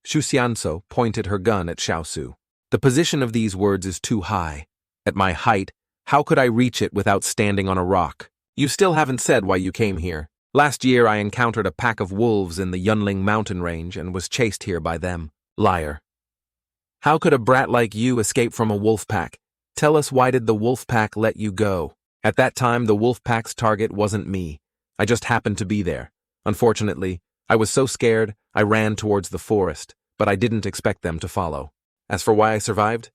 A: Shu Xianso pointed her gun at Xiaosu. The position of these words is too high. At my height, how could I reach it without standing on a rock? You still haven't said why you came here. Last year I encountered a pack of wolves in the Yunling mountain range and was chased here by them. Liar. How could a brat like you escape from a wolf pack? Tell us, why did the wolf pack let you go? At that time, the wolf pack's target wasn't me. I just happened to be there. Unfortunately, I was so scared, I ran towards the forest, but I didn't expect them to follow. As for why I survived,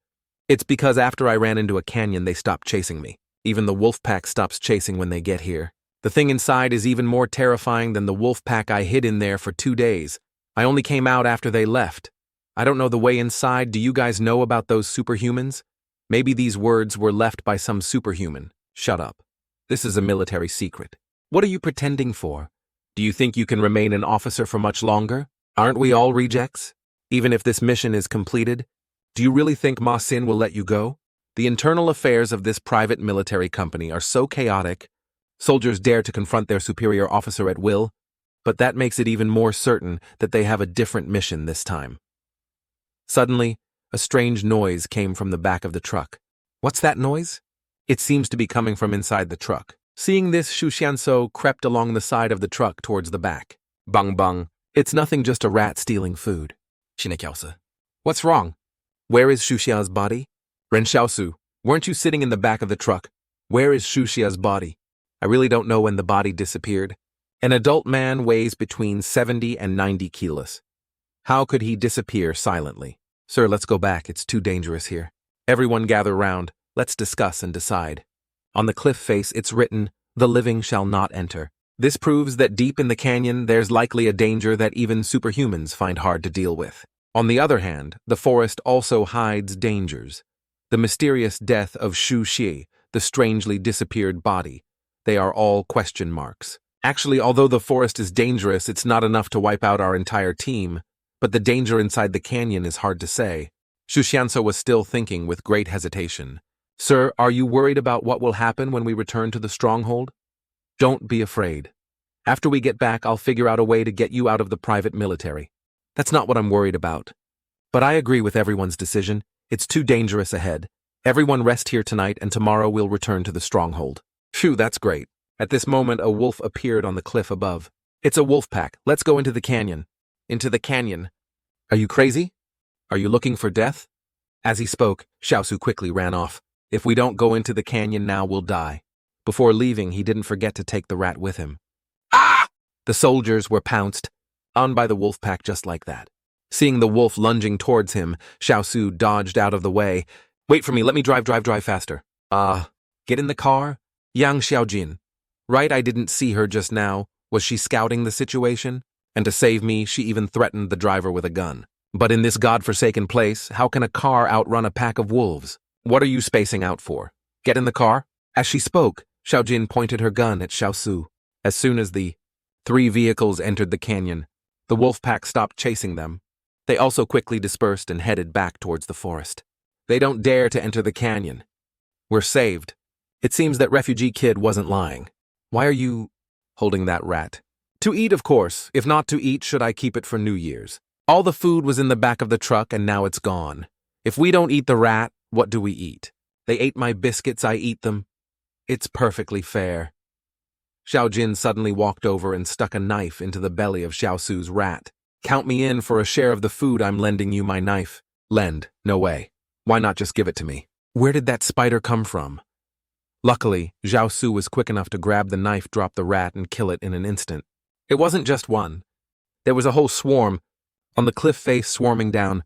A: it's because after I ran into a canyon, they stopped chasing me. Even the wolf pack stops chasing when they get here. The thing inside is even more terrifying than the wolf pack. I hid in there for 2 days. I only came out after they left. I don't know the way inside. Do you guys know about those superhumans? Maybe these words were left by some superhuman. Shut up. This is a military secret. What are you pretending for? Do you think you can remain an officer for much longer? Aren't we all rejects? Even if this mission is completed, do you really think Ma Xin will let you go? The internal affairs of this private military company are so chaotic, soldiers dare to confront their superior officer at will, but that makes it even more certain that they have a different mission this time. Suddenly, a strange noise came from the back of the truck. What's that noise? It seems to be coming from inside the truck. Seeing this, Shu Xianso crept along the side of the truck towards the back. Bang bang. It's nothing, just a rat stealing food. Shinikyausa. What's wrong? Where is Shuxia's body? Ren Xiaosu, weren't you sitting in the back of the truck? Where is Shuxia's body? I really don't know when the body disappeared. An adult man weighs between 70 and 90 kilos. How could he disappear silently? Sir, let's go back. It's too dangerous here. Everyone gather round. Let's discuss and decide. On the cliff face, it's written, "The living shall not enter." This proves that deep in the canyon, there's likely a danger that even superhumans find hard to deal with. On the other hand, the forest also hides dangers. The mysterious death of Shu Xi, the strangely disappeared body, they are all question marks. Actually, although the forest is dangerous, it's not enough to wipe out our entire team, but the danger inside the canyon is hard to say. Shu Xianso was still thinking with great hesitation. Sir, are you worried about what will happen when we return to the stronghold? Don't be afraid. After we get back, I'll figure out a way to get you out of the private military. That's not what I'm worried about. But I agree with everyone's decision. It's too dangerous ahead. Everyone rest here tonight, and tomorrow we'll return to the stronghold. Phew, that's great. At this moment, a wolf appeared on the cliff above. It's a wolf pack. Let's go into the canyon. Into the canyon. Are you crazy? Are you looking for death? As he spoke, Xiaosu quickly ran off. If we don't go into the canyon now, we'll die. Before leaving, he didn't forget to take the rat with him. Ah! The soldiers were pounced on by the wolf pack just like that. Seeing the wolf lunging towards him, Xiaosu dodged out of the way. Wait for me, let me drive faster. Get in the car? Yang Xiaojin. Right, I didn't see her just now. Was she scouting the situation? And to save me, she even threatened the driver with a gun. But in this godforsaken place, how can a car outrun a pack of wolves? What are you spacing out for? Get in the car? As she spoke, Xiaojin pointed her gun at Xiaosu. As soon as the 3 vehicles entered the canyon, the wolf pack stopped chasing them. They also quickly dispersed and headed back towards the forest. They don't dare to enter the canyon. We're saved. It seems that Refugee Kid wasn't lying. Why are you holding that rat? To eat, of course. If not to eat, should I keep it for New Year's? All the food was in the back of the truck and now it's gone. If we don't eat the rat, what do we eat? They ate my biscuits, I eat them. It's perfectly fair. Xiaojin suddenly walked over and stuck a knife into the belly of Xiaosu's rat. Count me in for a share of the food. I'm lending you my knife. Lend? No way. Why not just give it to me? Where did that spider come from? Luckily, Xiaosu was quick enough to grab the knife, drop the rat, and kill it in an instant. It wasn't just one. There was a whole swarm, on the cliff face swarming down.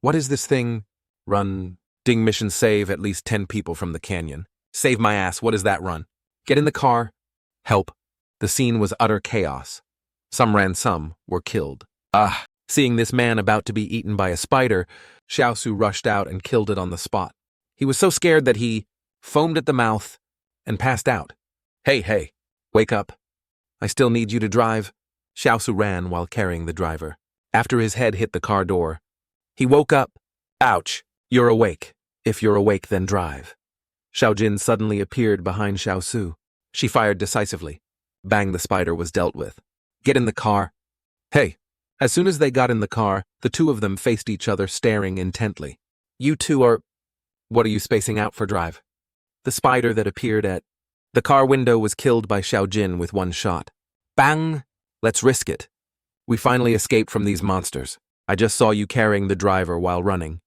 A: What is this thing? Run. Ding mission, save at least 10 people from the canyon. Save my ass, what is that run? Get in the car. Help. The scene was utter chaos. Some ran, some were killed. Seeing this man about to be eaten by a spider, Xiaosu rushed out and killed it on the spot. He was so scared that he foamed at the mouth and passed out. Hey, wake up. I still need you to drive. Xiaosu ran while carrying the driver. After his head hit the car door, he woke up. Ouch, you're awake. If you're awake, then drive. Xiao Jin suddenly appeared behind Xiao Su. She fired decisively. Bang, the spider was dealt with. Get in the car. Hey. As soon as they got in the car, the two of them faced each other, staring intently. You two are... What are you spacing out for, drive? The spider that appeared at... The car window was killed by Xiao Jin with one shot. Bang! Let's risk it. We finally escaped from these monsters. I just saw you carrying the driver while running.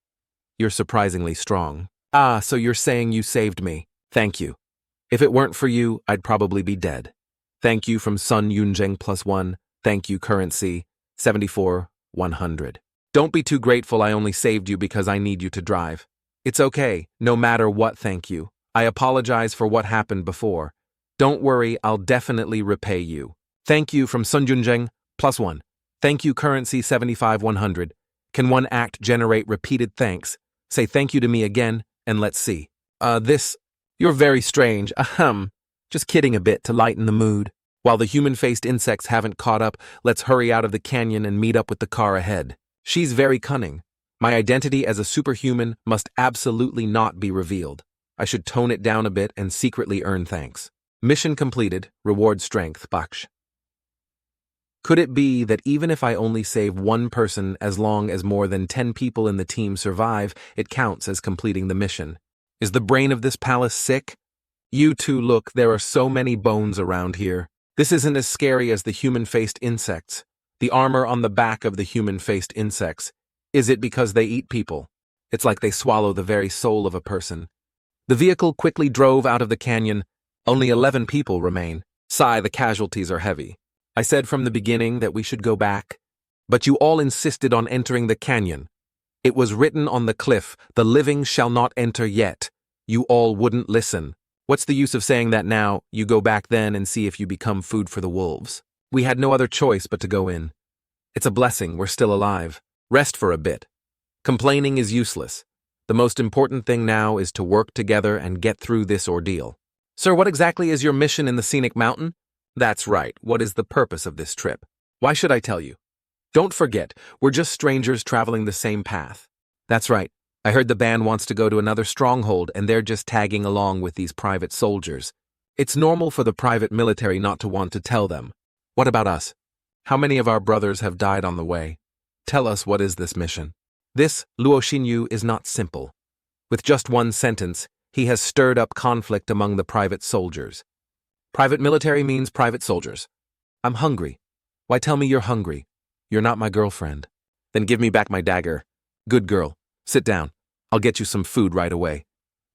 A: You're surprisingly strong. Ah, so you're saying you saved me. Thank you. If it weren't for you, I'd probably be dead. Thank you from Sun Yunjeng +1. Thank you, currency. 74,100. Don't be too grateful I only saved you because I need you to drive. It's okay, no matter what, thank you. I apologize for what happened before. Don't worry, I'll definitely repay you. Thank you from Sun Yunjeng +1. Thank you, currency 75,100. Can one act generate repeated thanks? Say thank you to me again, and let's see. You're very strange, ahem. Just kidding a bit to lighten the mood. While the human-faced insects haven't caught up, let's hurry out of the canyon and meet up with the car ahead. She's very cunning. My identity as a superhuman must absolutely not be revealed. I should tone it down a bit and secretly earn thanks. Mission completed, reward strength, baksh. Could it be that even if I only save one person, as long as more than 10 people in the team survive, it counts as completing the mission? Is the brain of this palace sick? You two, look, there are so many bones around here. This isn't as scary as the human-faced insects. The armor on the back of the human-faced insects. Is it because they eat people? It's like they swallow the very soul of a person. The vehicle quickly drove out of the canyon. Only 11 people remain. Sigh, the casualties are heavy. I said from the beginning that we should go back. But you all insisted on entering the canyon. It was written on the cliff, the living shall not enter yet. You all wouldn't listen. What's the use of saying that now? You go back then and see if you become food for the wolves. We had no other choice but to go in. It's a blessing we're still alive. Rest for a bit. Complaining is useless. The most important thing now is to work together and get through this ordeal. Sir, what exactly is your mission in the scenic mountain? That's right. What is the purpose of this trip? Why should I tell you? Don't forget, we're just strangers traveling the same path. That's right. I heard the band wants to go to another stronghold and they're just tagging along with these private soldiers. It's normal for the private military not to want to tell them. What about us? How many of our brothers have died on the way? Tell us, what is this mission? This, Luo Xinyu, is not simple. With just one sentence, he has stirred up conflict among the private soldiers. Private military means private soldiers. I'm hungry. Why tell me you're hungry? You're not my girlfriend. Then give me back my dagger. Good girl. Sit down. I'll get you some food right away.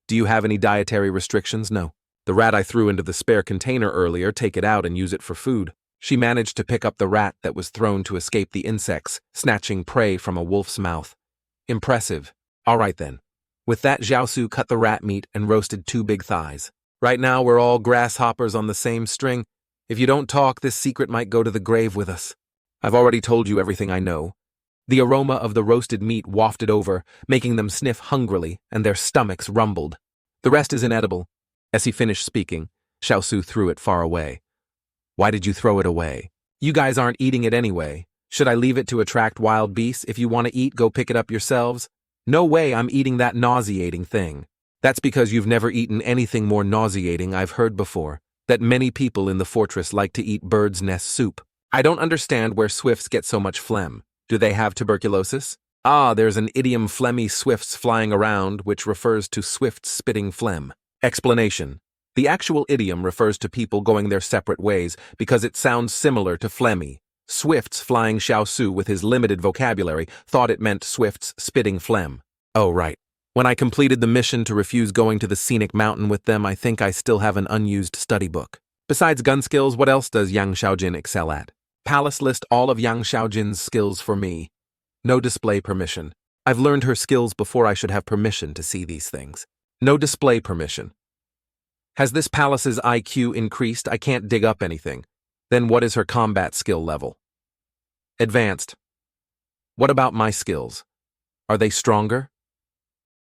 A: Do you have any dietary restrictions? No. The rat I threw into the spare container earlier, take it out and use it for food. She managed to pick up the rat that was thrown to escape the insects, snatching prey from a wolf's mouth. Impressive. All right then. With that, Xiao Su cut the rat meat and roasted 2 big thighs. Right now, we're all grasshoppers on the same string. If you don't talk, this secret might go to the grave with us. I've already told you everything I know. The aroma of the roasted meat wafted over, making them sniff hungrily, and their stomachs rumbled. The rest is inedible. As he finished speaking, Xiao Su threw it far away. Why did you throw it away? You guys aren't eating it anyway. Should I leave it to attract wild beasts? If you want to eat, go pick it up yourselves. No way I'm eating that nauseating thing. That's because you've never eaten anything more nauseating. I've heard before that many people in the fortress like to eat bird's nest soup. I don't understand where swifts get so much phlegm. Do they have tuberculosis? Ah, there's an idiom, phlegmy swifts flying around, which refers to swifts spitting phlegm. Explanation. The actual idiom refers to people going their separate ways because it sounds similar to phlegmy. Swifts flying Xiao Su with his limited vocabulary thought it meant swifts spitting phlegm. Oh, right. When I completed the mission to refuse going to the scenic mountain with them, I think I still have an unused study book. Besides gun skills, what else does Yang Xiaojin excel at? Palace, list all of Yang Xiaojin's skills for me. No display permission. I've learned her skills before I should have permission to see these things. No display permission. Has this palace's IQ increased? I can't dig up anything. Then what is her combat skill level? Advanced. What about my skills? Are they stronger?